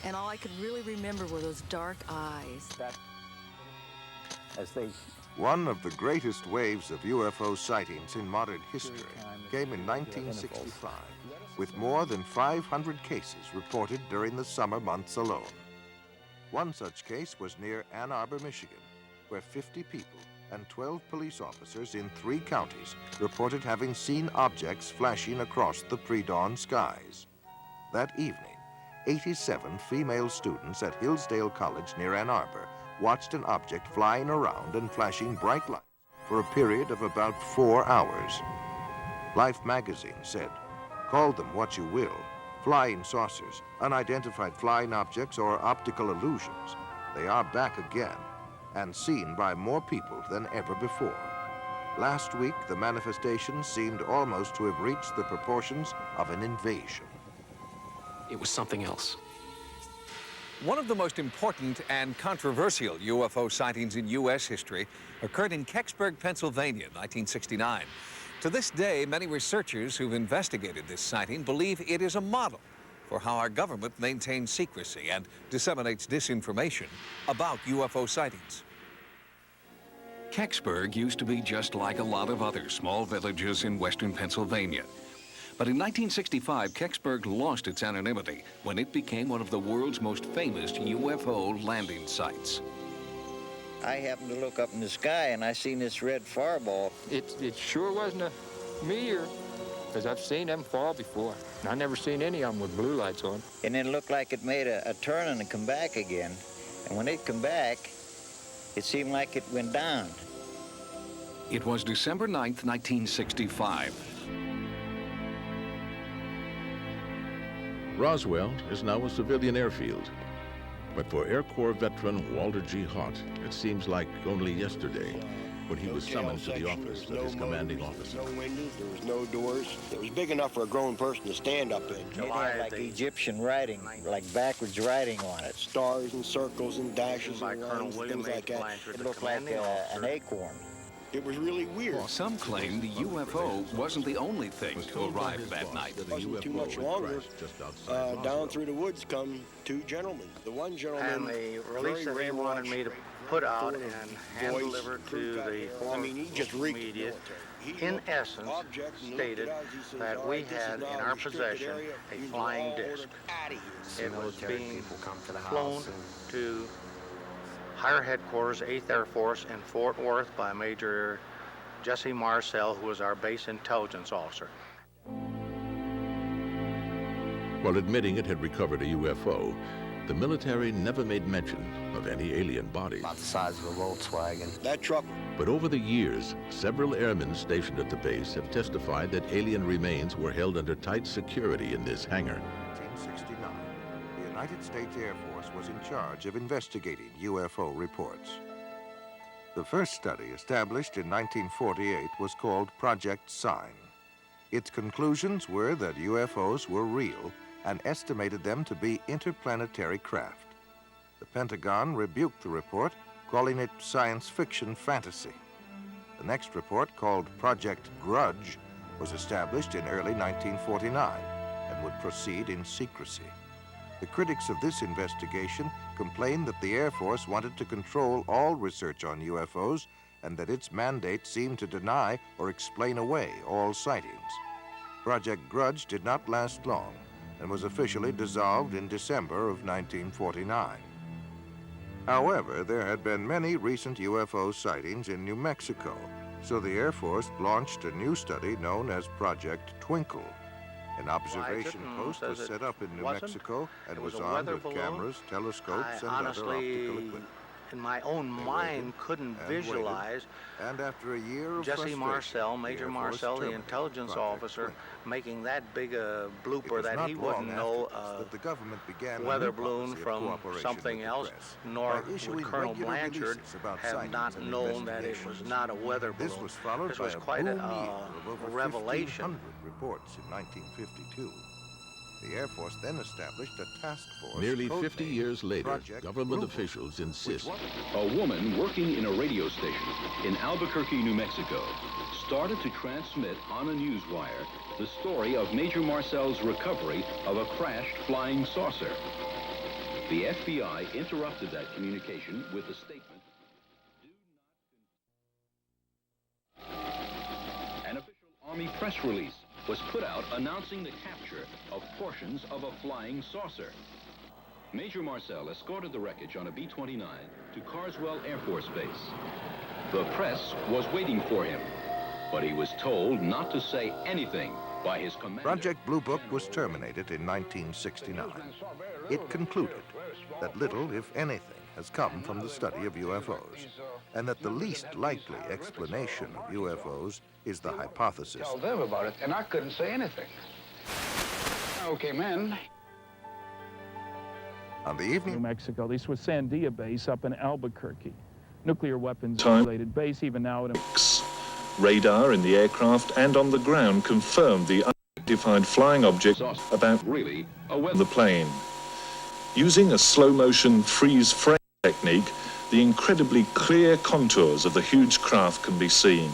Speaker 1: And all I could really remember were those dark eyes.
Speaker 5: One of the greatest waves of UFO sightings in modern history came in 1965, with more than 500 cases reported during the summer months alone. One such case was near Ann Arbor, Michigan, where 50 people and 12 police officers in 3 counties reported having seen objects flashing across the pre-dawn skies. That evening, 87 female students at Hillsdale College near Ann Arbor watched an object flying around and flashing bright lights for a period of about 4 hours. Life magazine said, "Call them what you will, flying saucers, unidentified flying objects, or optical illusions, they are back again and seen by more people than ever before." Last week, the manifestation seemed almost to have reached the proportions of an invasion.
Speaker 25: It was something else.
Speaker 11: One of the most important and controversial UFO sightings in U.S. history occurred in Kecksburg, Pennsylvania, in 1969. To this day, many researchers who've investigated this sighting believe it is a model for how our government maintains secrecy and disseminates disinformation about UFO sightings. Kecksburg used to be just like a lot of other small villages in western Pennsylvania. But in 1965, Kecksburg lost its anonymity when it became one of the world's most famous UFO landing sites.
Speaker 3: I happened to look up in the sky and I seen this red fireball.
Speaker 7: It sure wasn't a meteor, because I've seen them fall before. And I never seen any of them with blue lights on.
Speaker 3: And then it looked like it made a turn and come back again. And when it come back, it seemed like it went down.
Speaker 11: It was December 9th, 1965.
Speaker 2: Roswell is now a civilian airfield. But for Air Corps veteran Walter G. Hott, it seems like only yesterday when he was summoned to the office of his commanding officer.
Speaker 9: No windows, there was no doors. It was big enough for a grown person to stand up in.
Speaker 3: It had like Egyptian writing, like backwards writing on it.
Speaker 9: Stars and circles and dashes and lines, things like that.
Speaker 3: It looked like an acorn.
Speaker 9: It was really weird.
Speaker 11: Some claim the UFO wasn't the only thing to arrive that night.
Speaker 9: It wasn't too much longer. Down through the woods come 2 gentlemen. The one gentleman,
Speaker 10: and the release that he wanted me to put out and hand deliver to the foreign media, in essence, stated that we had in our possession a flying disc. It was being flown to Higher Headquarters, 8th Air Force in Fort Worth by Major Jesse Marcel, who was our base intelligence officer.
Speaker 2: While admitting it had recovered a UFO, the military never made mention of any alien bodies.
Speaker 3: About the size of a Volkswagen.
Speaker 9: That truck.
Speaker 2: But over the years, several airmen stationed at the base have testified that alien remains were held under tight security in this hangar.
Speaker 5: 1969, the United States Air Force was in charge of investigating UFO reports. The first study, established in 1948, was called Project Sign. Its conclusions were that UFOs were real and estimated them to be interplanetary craft. The Pentagon rebuked the report, calling it science fiction fantasy. The next report, called Project Grudge, was established in early 1949 and would proceed in secrecy. The critics of this investigation complained that the Air Force wanted to control all research on UFOs and that its mandate seemed to deny or explain away all sightings. Project Grudge did not last long and was officially dissolved in December of 1949. However, there had been many recent UFO sightings in New Mexico, so the Air Force launched a new study known as Project Twinkle. An observation post was set up in New Mexico and was armed with cameras, telescopes, and other optical equipment.
Speaker 10: in my own mind couldn't visualize
Speaker 5: and after a year of
Speaker 10: Jesse Marcel, Major Marcel, the intelligence officer, making that big a blooper that he wouldn't know a weather balloon from something else, nor would Colonel Blanchard have not known that it was not a weather balloon.
Speaker 5: This was followed by a
Speaker 10: quite
Speaker 5: boom
Speaker 10: a
Speaker 5: year of over
Speaker 10: revelation.
Speaker 5: 1,500 reports in 1952. The Air Force then established a task force.
Speaker 2: Nearly 50
Speaker 5: codenamed
Speaker 2: years later,
Speaker 5: Project
Speaker 2: government
Speaker 5: Blue
Speaker 2: officials insist.
Speaker 4: A woman working in a radio station in Albuquerque, New Mexico, started to transmit on a news wire the story of Major Marcel's recovery of a crashed flying saucer. The FBI interrupted that communication with a statement. An official Army press release was put out announcing the capture of portions of a flying saucer. Major Marcel escorted the wreckage on a B-29 to Carswell Air Force Base. The press was waiting for him, but he was told not to say anything by his commander.
Speaker 5: Project Blue Book was terminated in 1969. It concluded that little, if anything, has come from the study of UFOs, and that the least likely explanation of UFOs is the hypothesis.
Speaker 8: Tell them about it, and I couldn't say anything. Okay, men.
Speaker 5: On the evening...
Speaker 12: New Mexico, this was Sandia Base up in Albuquerque. Nuclear weapons-related base, even now...
Speaker 13: Radar in the aircraft and on the ground confirmed the unidentified flying object about
Speaker 4: really
Speaker 13: the plane. Using a slow-motion freeze-frame technique, the incredibly clear contours of the huge craft can be seen.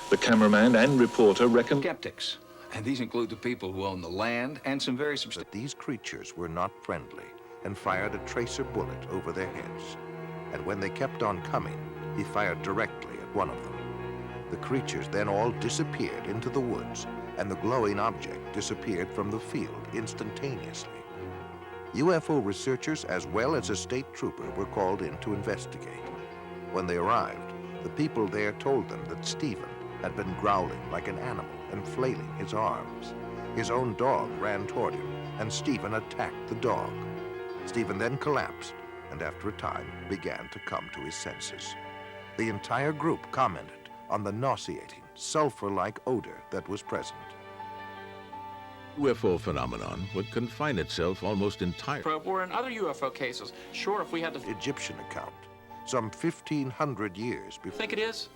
Speaker 13: The cameraman and reporter reckon...
Speaker 11: Skeptics, and these include the people who own the land and some very substantial...
Speaker 5: These creatures were not friendly and fired a tracer bullet over their heads. And when they kept on coming, he fired directly at one of them. The creatures then all disappeared into the woods, and the glowing object disappeared from the field instantaneously. UFO researchers as well as a state trooper were called in to investigate. When they arrived, the people there told them that Stephen had been growling like an animal and flailing his arms. His own dog ran toward him, and Stephen attacked the dog. Stephen then collapsed, and after a time began to come to his senses. The entire group commented on the nauseating, sulfur-like odor that was present.
Speaker 2: UFO phenomenon would confine itself almost entirely.
Speaker 14: Or in other UFO cases, sure, if we had the
Speaker 5: Egyptian account, some 1,500 years before.
Speaker 14: Think it is?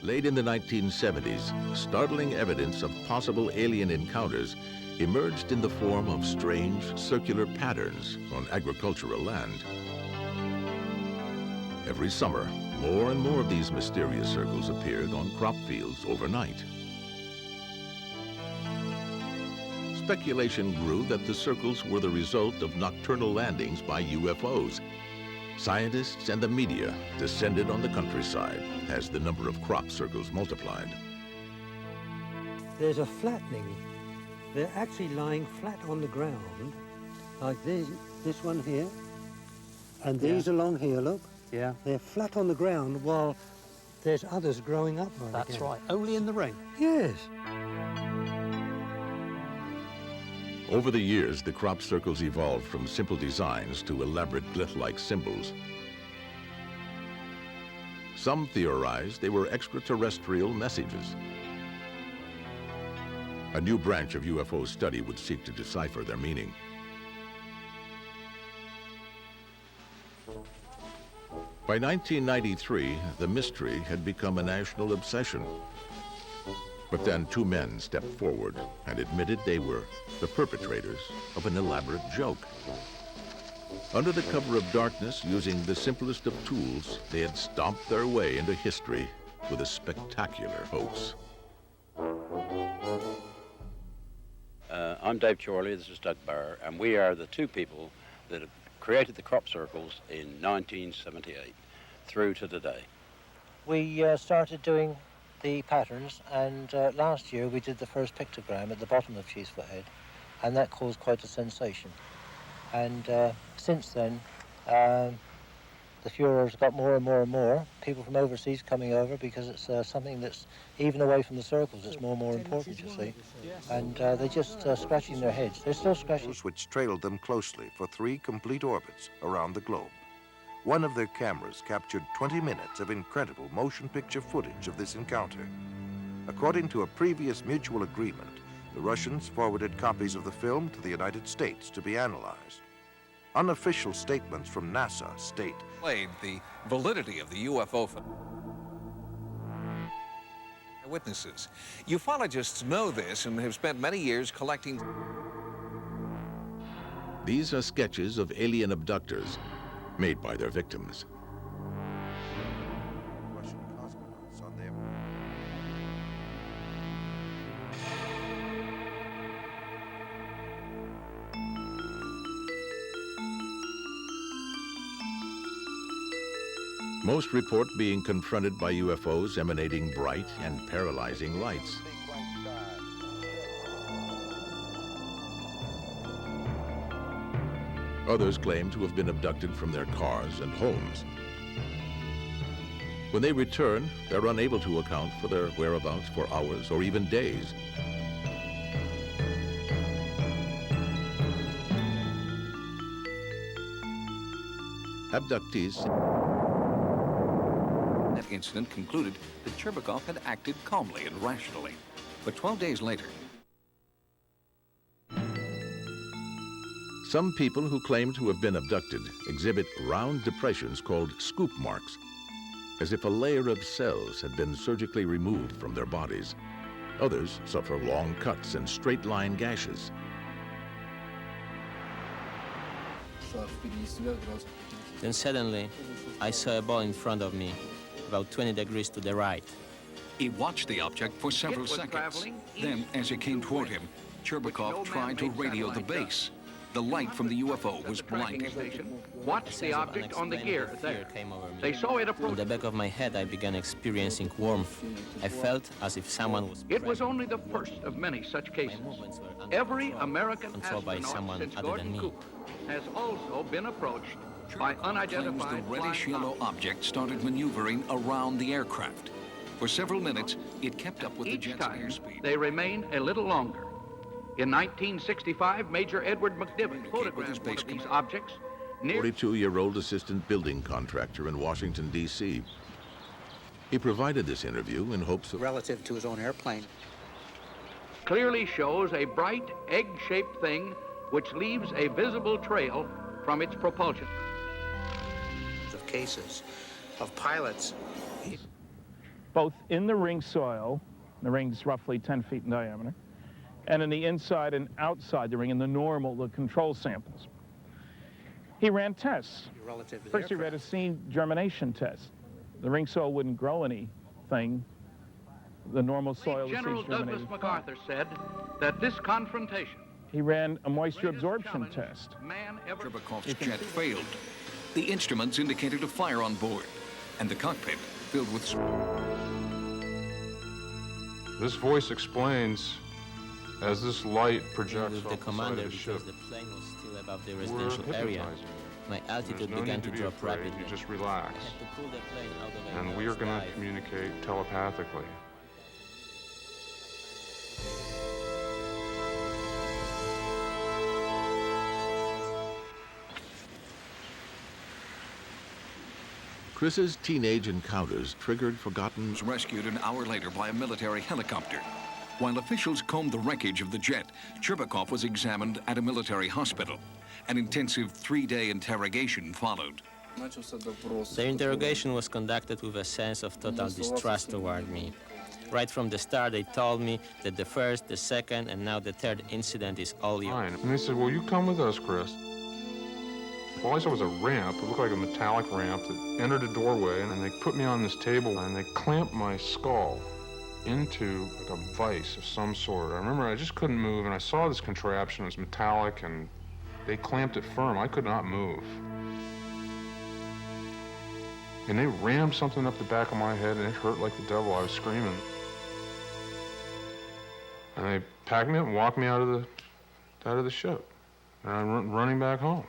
Speaker 2: Late in the 1970s, startling evidence of possible alien encounters emerged in the form of strange circular patterns on agricultural land. Every summer, more and more of these mysterious circles appeared on crop fields overnight. Speculation grew that the circles were the result of nocturnal landings by UFOs. Scientists and the media descended on the countryside as the number of crop circles multiplied.
Speaker 15: There's a flattening. They're actually lying flat on the ground, like this one here, and these along here, look. Yeah. They're flat on the ground while there's others growing up right
Speaker 8: That's
Speaker 15: again.
Speaker 8: right. Only in the ring.
Speaker 15: Yes.
Speaker 2: Over the years, the crop circles evolved from simple designs to elaborate glyph-like symbols. Some theorized they were extraterrestrial messages. A new branch of UFO study would seek to decipher their meaning. By 1993, the mystery had become a national obsession. But then two men stepped forward and admitted they were the perpetrators of an elaborate joke. Under the cover of darkness, using the simplest of tools, they had stomped their way into history with a spectacular hoax.
Speaker 16: I'm Dave Chorley, this is Doug Barr, and we are the two people that have created the crop circles in 1978 through to today.
Speaker 18: We started doing the patterns, and last year we did the first pictogram at the bottom of Cheesefoot Head, and that caused quite a sensation. And since then, the furor's got more and more and more. People from overseas coming over because it's something that's even away from the circles. It's more and more important, you see. And they're just scratching their heads. They're still scratching.
Speaker 5: Which trailed them closely for 3 complete orbits around the globe. one of their cameras captured 20 minutes of incredible motion picture footage of this encounter. According to a previous mutual agreement, the Russians forwarded copies of the film to the United States to be analyzed. Unofficial statements from NASA state
Speaker 11: the validity of the UFO witnesses. Ufologists know this and have spent many years collecting.
Speaker 2: These are sketches of alien abductors made by their victims.
Speaker 5: Russian cosmonauts on their...
Speaker 2: Most report being confronted by UFOs emanating bright and paralyzing lights. Others claim to have been abducted from their cars and homes. When they return, they're unable to account for their whereabouts for hours or even days. Abductees.
Speaker 11: That incident concluded that Cherbakov had acted calmly and rationally. But 12 days later,
Speaker 2: some people who claim to have been abducted exhibit round depressions called scoop marks, as if a layer of cells had been surgically removed from their bodies. Others suffer long cuts and straight-line gashes.
Speaker 6: Then suddenly, I saw a ball in front of me, about 20 degrees to the right.
Speaker 11: he watched the object for several seconds. Then, as it came toward him, Cherbakov tried to radio the base. The light from the UFO was blinding.
Speaker 14: Watch the object on the gear there. They saw it approach.
Speaker 6: In the back of my head, I began experiencing warmth. I felt as if someone was...
Speaker 14: It was only the first of many such cases. Every American astronaut since Gordon Cooper has also been approached by unidentified
Speaker 11: the reddish-yellow object started maneuvering around the aircraft. For several minutes, it kept up with the jet's airspeed.
Speaker 14: They remained a little longer. In 1965, Major Edward McDivitt photographed one of these objects near...
Speaker 2: 42-year-old assistant building contractor in Washington, D.C. He provided this interview in hopes of...
Speaker 17: Relative to his own airplane.
Speaker 14: Clearly shows a bright, egg-shaped thing which leaves a visible trail from its propulsion.
Speaker 17: Of cases of pilots.
Speaker 12: Both in the ring soil, the ring's roughly 10 feet in diameter, and in the inside and outside the ring, in the control samples. He ran tests. First he ran a seed germination test. The ring soil wouldn't grow anything. The normal soil is
Speaker 14: General Douglas MacArthur said that this confrontation...
Speaker 12: He ran a moisture absorption test.
Speaker 11: Cherbakov's jet failed. The instruments indicated a fire on board, and the cockpit filled with smoke.
Speaker 19: This voice explains, as this light projects off the side of the ship,
Speaker 6: the plane was still above the residential area. My altitude began to drop rapidly.
Speaker 19: You just relax.
Speaker 6: I had to pull the plane out of
Speaker 19: And we are going to communicate telepathically.
Speaker 2: Chris's teenage encounters triggered forgotten...
Speaker 11: Was rescued an hour later by a military helicopter. While officials combed the wreckage of the jet, Cherbakov was examined at a military hospital. An intensive 3-day interrogation followed.
Speaker 6: The interrogation was conducted with a sense of total distrust toward me. Right from the start, they told me that the first, the second, and now the third incident is all yours.
Speaker 19: And they said, well, you come with us, Chris. All I saw was a ramp. It looked like a metallic ramp that entered a doorway, and they put me on this table, and they clamped my skull into like a vise of some sort. I remember I just couldn't move, and I saw this contraption. It was metallic, and they clamped it firm. I could not move. And they rammed something up the back of my head, and it hurt like the devil. I was screaming. And they packed me up and walked me out of the ship. And I'm running back home.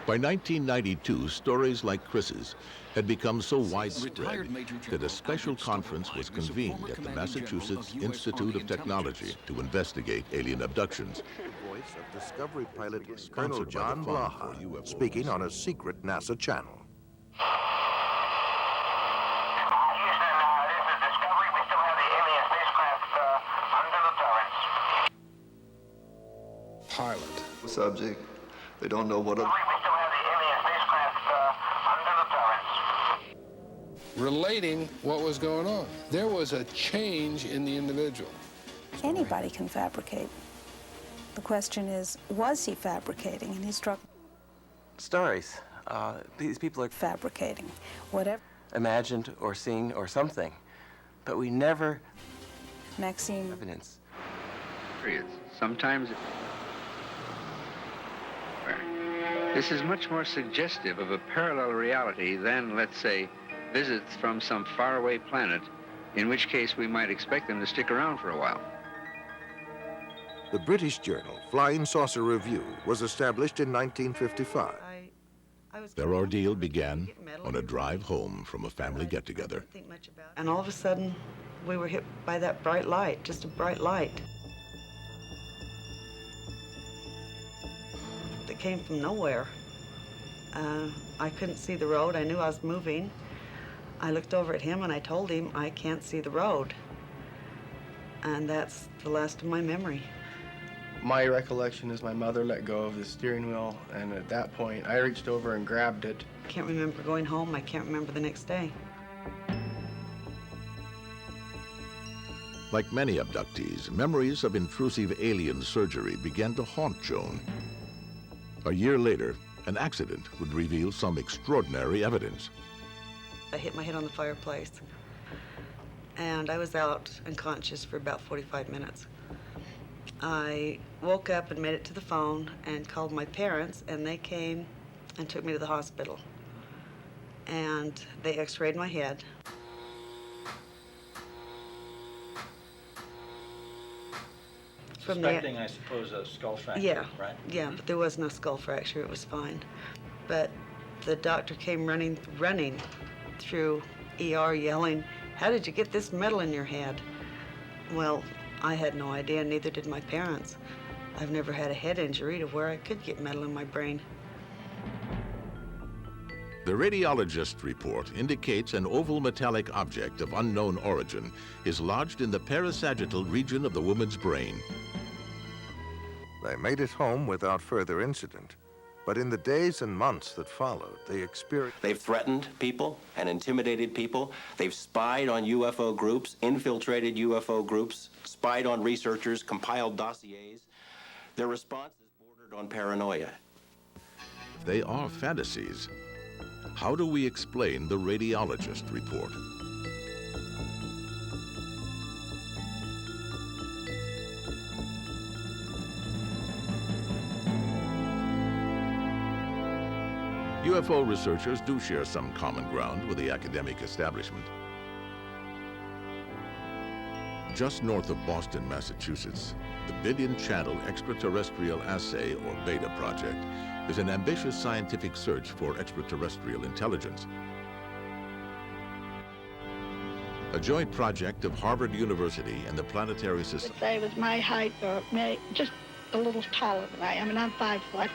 Speaker 2: By 1992, stories like Chris's had become so widespread that a special conference was convened at the Massachusetts Institute of Technology to investigate alien abductions.
Speaker 5: voice of Discovery pilot Colonel John Blaha, speaking on a secret NASA channel.
Speaker 20: Pilot. Subject. They don't know what. Relating what was going on. There was a change in the individual.
Speaker 21: Anybody can fabricate. The question is, was he fabricating? And he struck
Speaker 22: stories. These people are
Speaker 21: fabricating, whatever.
Speaker 22: Imagined or seen or something, but we never.
Speaker 21: Maxime.
Speaker 22: Evidence.
Speaker 23: Sometimes. This is much more suggestive of a parallel reality than, let's say, visits from some faraway planet, in which case we might expect them to stick around for a while.
Speaker 5: The British journal Flying Saucer Review was established in 1955.
Speaker 2: Their ordeal began on a drive home from a family get-together.
Speaker 24: And all of a sudden, we were hit by that bright light, just a bright light. That came from nowhere. I couldn't see the road. I knew I was moving. I looked over at him and I told him, I can't see the road. And that's the last of my memory.
Speaker 26: My recollection is my mother let go of the steering wheel, and at that point, I reached over and grabbed it.
Speaker 24: I can't remember going home. I can't remember the next day.
Speaker 2: Like many abductees, memories of intrusive alien surgery began to haunt Joan. A year later, an accident would reveal some extraordinary evidence.
Speaker 24: I hit my head on the fireplace, and I was out unconscious for about 45 minutes. I woke up and made it to the phone and called my parents, and they came and took me to the hospital. And they x-rayed my head.
Speaker 27: Suspecting, I suppose, a skull fracture,
Speaker 24: yeah,
Speaker 27: right?
Speaker 24: Yeah, but there was no skull fracture. It was fine. But the doctor came running through ER yelling, "How did you get this metal in your head?" Well, I had no idea, neither did my parents. I've never had a head injury to where I could get metal in my brain.
Speaker 2: The radiologist's report indicates an oval metallic object of unknown origin is lodged in the parasagittal region of the woman's brain.
Speaker 5: They made it home without further incident, but in the days and months that followed, they experienced...
Speaker 28: They've threatened people and intimidated people. They've spied on UFO groups, infiltrated UFO groups, spied on researchers, compiled dossiers. Their response is bordered on paranoia.
Speaker 2: They are fantasies. How do we explain the radiologist report? UFO researchers do share some common ground with the academic establishment. Just north of Boston, Massachusetts, the Billion-Channel Extraterrestrial Assay, or BETA project, is an ambitious scientific search for extraterrestrial intelligence. A joint project of Harvard University and the Planetary Society.
Speaker 29: If they was my height or just a little taller than I am, and I'm 5 foot,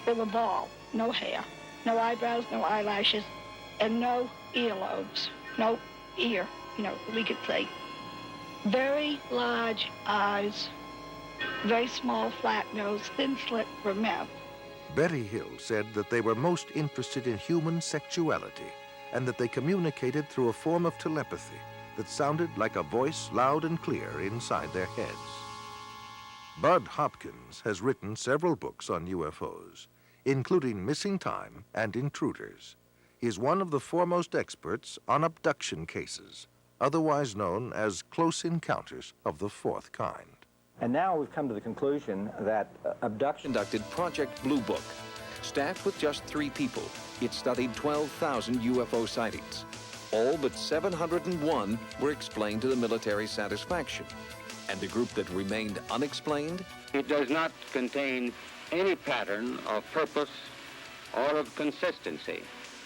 Speaker 29: with a bald, no hair, no eyebrows, no eyelashes, and no earlobes, no ear, we could say. Very large eyes, very small flat nose, thin slit for mouth.
Speaker 5: Betty Hill said that they were most interested in human sexuality and that they communicated through a form of telepathy that sounded like a voice loud and clear inside their heads. Bud Hopkins has written several books on UFOs, including Missing Time and Intruders. He's one of the foremost experts on abduction cases, otherwise known as close encounters of the fourth kind.
Speaker 30: And now we've come to the conclusion that abduction...
Speaker 11: Conducted Project Blue Book. Staffed with just 3 people, it studied 12,000 UFO sightings. All but 701 were explained to the military's satisfaction. And the group that remained unexplained?
Speaker 10: It does not contain any pattern of purpose or of consistency.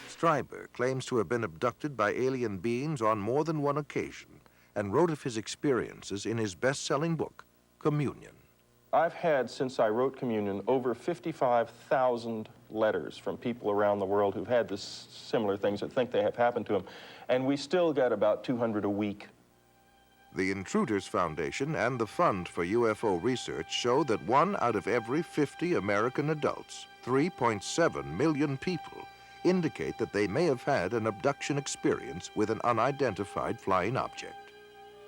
Speaker 5: Stryber claims to have been abducted by alien beings on more than one occasion and wrote of his experiences in his best-selling book, Communion.
Speaker 1: I've had, since I wrote Communion, over 55,000 letters from people around the world who've had this similar things that think they have happened to them, and we still get about 200 a week.
Speaker 5: The Intruders Foundation and the Fund for UFO Research show that 1 out of every 50 American adults, 3.7 million people, indicate that they may have had an abduction experience with an unidentified flying object.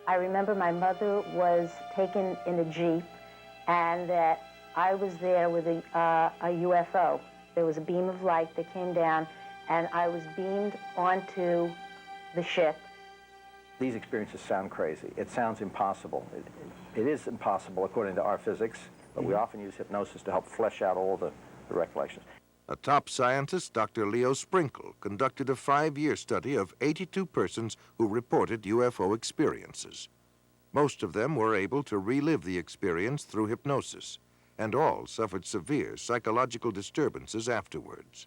Speaker 3: I remember my mother was taken in a Jeep, and that I was there with a UFO. There was a beam of light that came down, and I was beamed onto the ship.
Speaker 30: These experiences sound crazy. It sounds impossible. It is impossible according to our physics, but we often use hypnosis to help flesh out all the recollections.
Speaker 5: A top scientist, Dr. Leo Sprinkle, conducted a 5-year study of 82 persons who reported UFO experiences. Most of them were able to relive the experience through hypnosis, and all suffered severe psychological disturbances afterwards.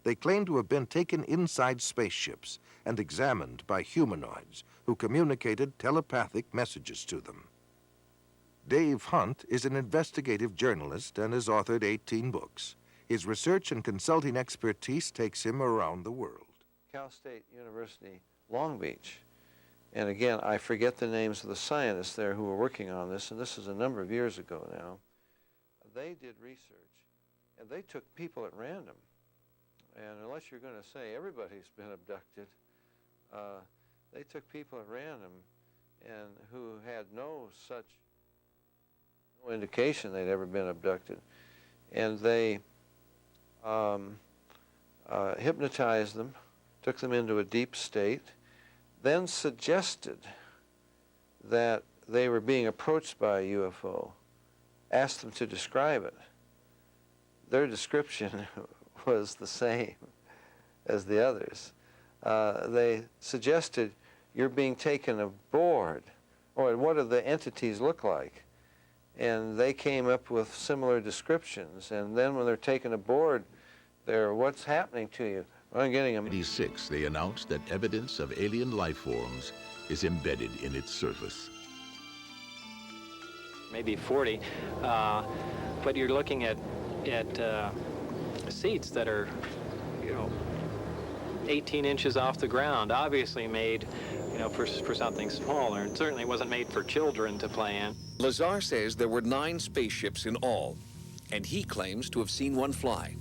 Speaker 5: They claimed to have been taken inside spaceships and examined by humanoids who communicated telepathic messages to them. Dave Hunt is an investigative journalist and has authored 18 books. His research and consulting expertise takes him around the world.
Speaker 4: Cal State University, Long Beach. And again, I forget the names of the scientists there who were working on this, and this is a number of years ago now. They did research, and they took people at random. And unless you're going to say everybody's been abducted, they took people at random and who had no indication they'd ever been abducted. And they hypnotized them, took them into a deep state, then suggested that they were being approached by a UFO, asked them to describe it. Their description was the same as the others. They suggested, you're being taken aboard, or what do the entities look like? And they came up with similar descriptions, and then when they're taken aboard, what's happening to you? I'm getting them.
Speaker 2: In 1986, they announced that evidence of alien life forms is embedded in its surface.
Speaker 7: Maybe 40, but you're looking at seats that are, 18 inches off the ground, obviously made, for something smaller, and certainly wasn't made for children to play in.
Speaker 11: Lazar says there were 9 spaceships in all, and he claims to have seen one fly.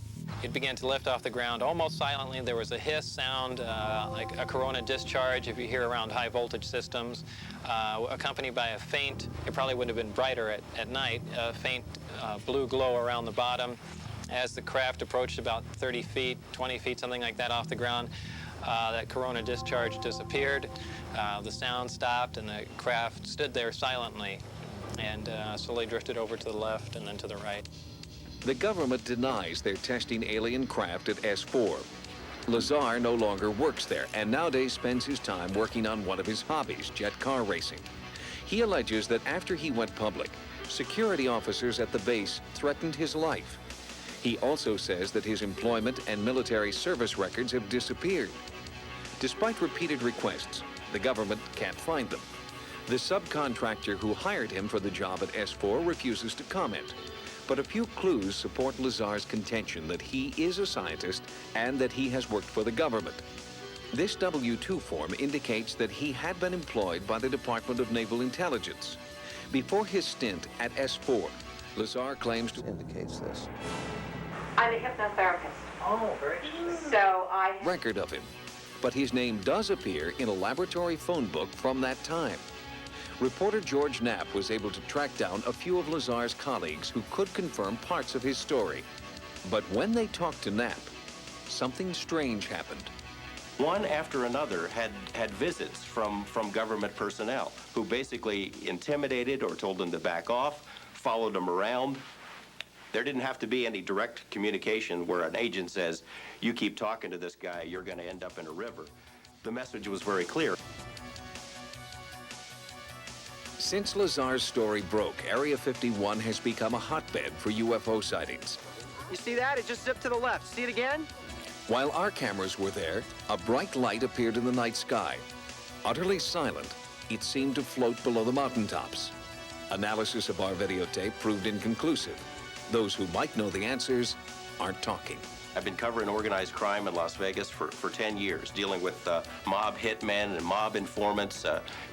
Speaker 7: It began to lift off the ground almost silently. There was a hiss sound, like a corona discharge if you hear around high voltage systems, accompanied by a faint, it probably would have been brighter at night, a faint blue glow around the bottom. As the craft approached about 30 feet, 20 feet, something like that off the ground, that corona discharge disappeared. The sound stopped and the craft stood there silently and slowly drifted over to the left and then to the right.
Speaker 11: The government denies they're testing alien craft at S4. Lazar no longer works there and nowadays spends his time working on one of his hobbies, jet car racing. He alleges that after he went public, security officers at the base threatened his life. He also says that his employment and military service records have disappeared. Despite repeated requests, the government can't find them. The subcontractor who hired him for the job at S4 refuses to comment. But a few clues support Lazar's contention that he is a scientist and that he has worked for the government. This W-2 form indicates that he had been employed by the Department of Naval Intelligence. Before his stint at S4, Lazar claims to indicates this.
Speaker 3: I'm a hypnotherapist.
Speaker 4: Oh, very interesting.
Speaker 3: So I
Speaker 11: record of him, but his name does appear in a laboratory phone book from that time. Reporter George Knapp was able to track down a few of Lazar's colleagues who could confirm parts of his story. But when they talked to Knapp, something strange happened.
Speaker 28: One after another had visits from government personnel who basically intimidated or told them to back off, followed them around. There didn't have to be any direct communication where an agent says, you keep talking to this guy, you're going to end up in a river. The message was very clear.
Speaker 11: Since Lazar's story broke, Area 51 has become a hotbed for UFO sightings.
Speaker 8: You see that? It just zipped to the left. See it again?
Speaker 11: While our cameras were there, a bright light appeared in the night sky. Utterly silent, it seemed to float below the mountaintops. Analysis of our videotape proved inconclusive. Those who might know the answers aren't talking.
Speaker 28: I've been covering organized crime in Las Vegas for 10 years, dealing with mob hitmen and mob informants,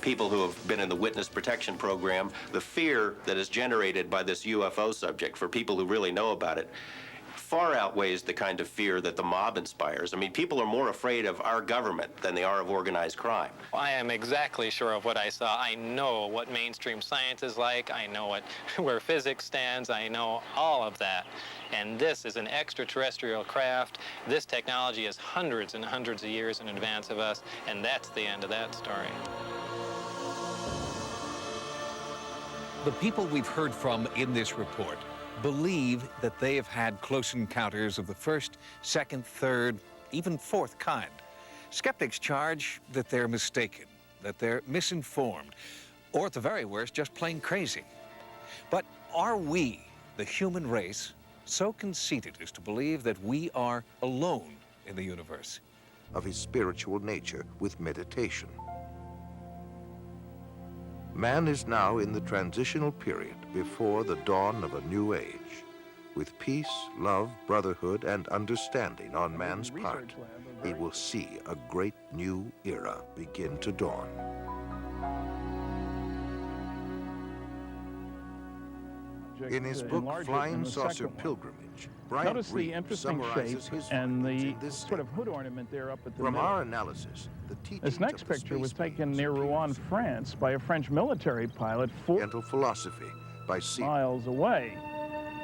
Speaker 28: people who have been in the witness protection program. The fear that is generated by this UFO subject for people who really know about it far outweighs the kind of fear that the mob inspires. I mean, people are more afraid of our government than they are of organized crime.
Speaker 7: I am exactly sure of what I saw. I know what mainstream science is like. I know where physics stands. I know all of that. And this is an extraterrestrial craft. This technology is hundreds and hundreds of years in advance of us, and that's the end of that story.
Speaker 11: The people we've heard from in this report believe that they have had close encounters of the first, second, third, even fourth kind. Skeptics charge that they're mistaken, that they're misinformed, or at the very worst, just plain crazy. But are we, the human race, so conceited as to believe that we are alone in the universe?
Speaker 5: Of his spiritual nature with meditation. Man is now in the transitional period before the dawn of a new age. With peace, love, brotherhood, and understanding on man's part, he will see a great new era begin to dawn. In his book, Flying Saucer Pilgrimage, Brian
Speaker 6: Notice the
Speaker 5: Reeves
Speaker 6: interesting
Speaker 5: summarizes
Speaker 6: shape
Speaker 5: his
Speaker 6: and
Speaker 5: findings
Speaker 6: the
Speaker 5: in this
Speaker 6: sort of
Speaker 5: statement.
Speaker 6: hood ornament there up at the
Speaker 5: From
Speaker 6: middle.
Speaker 5: our analysis, the teachings
Speaker 6: This next
Speaker 5: of the
Speaker 6: picture was
Speaker 5: space
Speaker 6: taken near Rouen, France, by a French military pilot 4
Speaker 5: Oriental philosophy by C.
Speaker 6: miles away.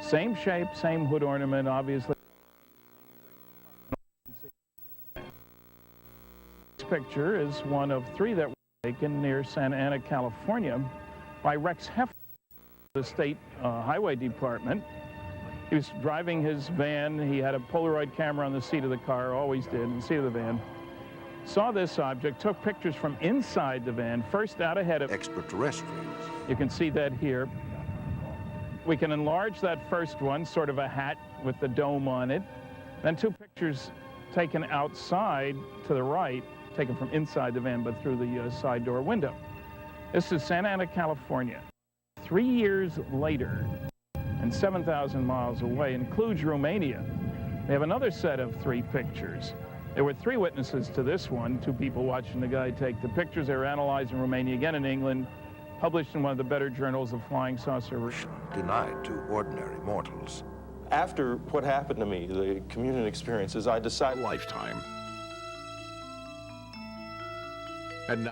Speaker 6: Same shape, same hood ornament, obviously. This picture is one of 3 that were taken near Santa Ana, California, by Rex Heffler, the state highway department. He was driving his van. He had a Polaroid camera on the seat of the car, always did, in the seat of the van. Saw this object, took pictures from inside the van, first out ahead of
Speaker 5: extraterrestrials.
Speaker 6: You can see that here. We can enlarge that first one, sort of a hat with the dome on it. Then 2 pictures taken outside to the right, taken from inside the van, but through the side door window. This is Santa Ana, California. 3 years later, and 7,000 miles away, includes Romania. They have another set of 3 pictures. There were 3 witnesses to this one, 2 people watching the guy take the pictures. They were analyzed in Romania, again in England, published in one of the better journals of flying saucer.
Speaker 5: Denied to ordinary mortals.
Speaker 1: After what happened to me, the communion experiences, I decided...
Speaker 2: Lifetime. And now...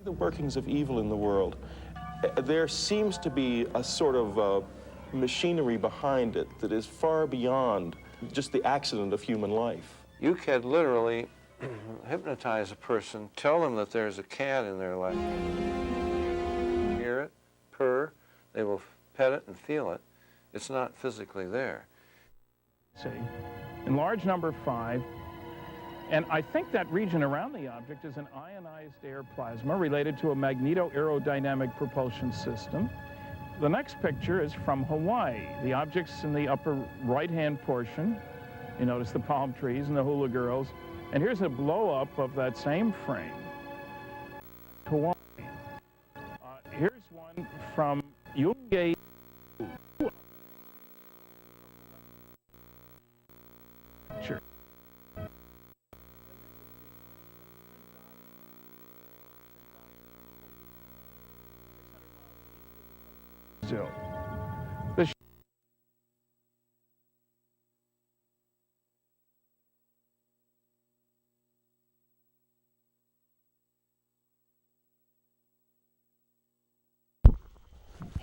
Speaker 1: The workings of evil in the world. There seems to be a sort of machinery behind it that is far beyond just the accident of human life.
Speaker 4: You can literally hypnotize a person, tell them that there's a cat in their life. Hear it, purr, they will pet it and feel it. It's not physically there.
Speaker 6: See, in large number 5, and I think that region around the object is an ionized air plasma related to a magneto-aerodynamic propulsion system. The next picture is from Hawaii. The object's in the upper right-hand portion. You notice the palm trees and the hula girls. And here's a blow-up of that same frame. Hawaii. Here's one from Yungay. Sure. The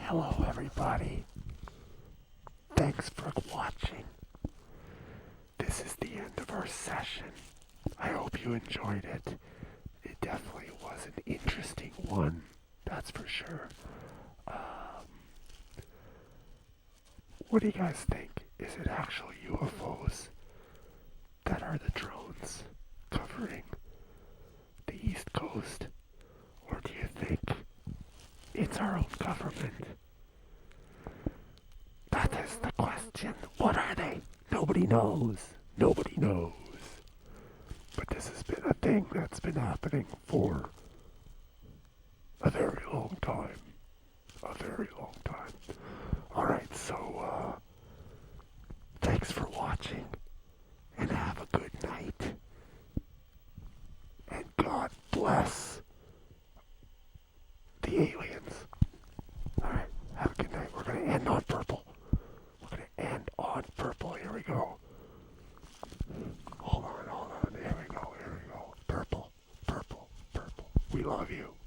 Speaker 9: Hello, everybody. Thanks for watching. This is the end of our session. I hope you enjoyed it. It definitely was an interesting one, that's for sure. What do you guys think? Is it actual UFOs that are the drones covering the East Coast? Or do you think it's our own government? That is the question. What are they? Nobody knows. Nobody knows. But this has been a thing that's been happening for time. A very long time. Alright, so, thanks for watching, and have a good night. And God bless the aliens. Alright, have a good night. We're going to end on purple. We're going to end on purple. Here we go. Hold on. Here we go. Purple, purple, purple. We love you.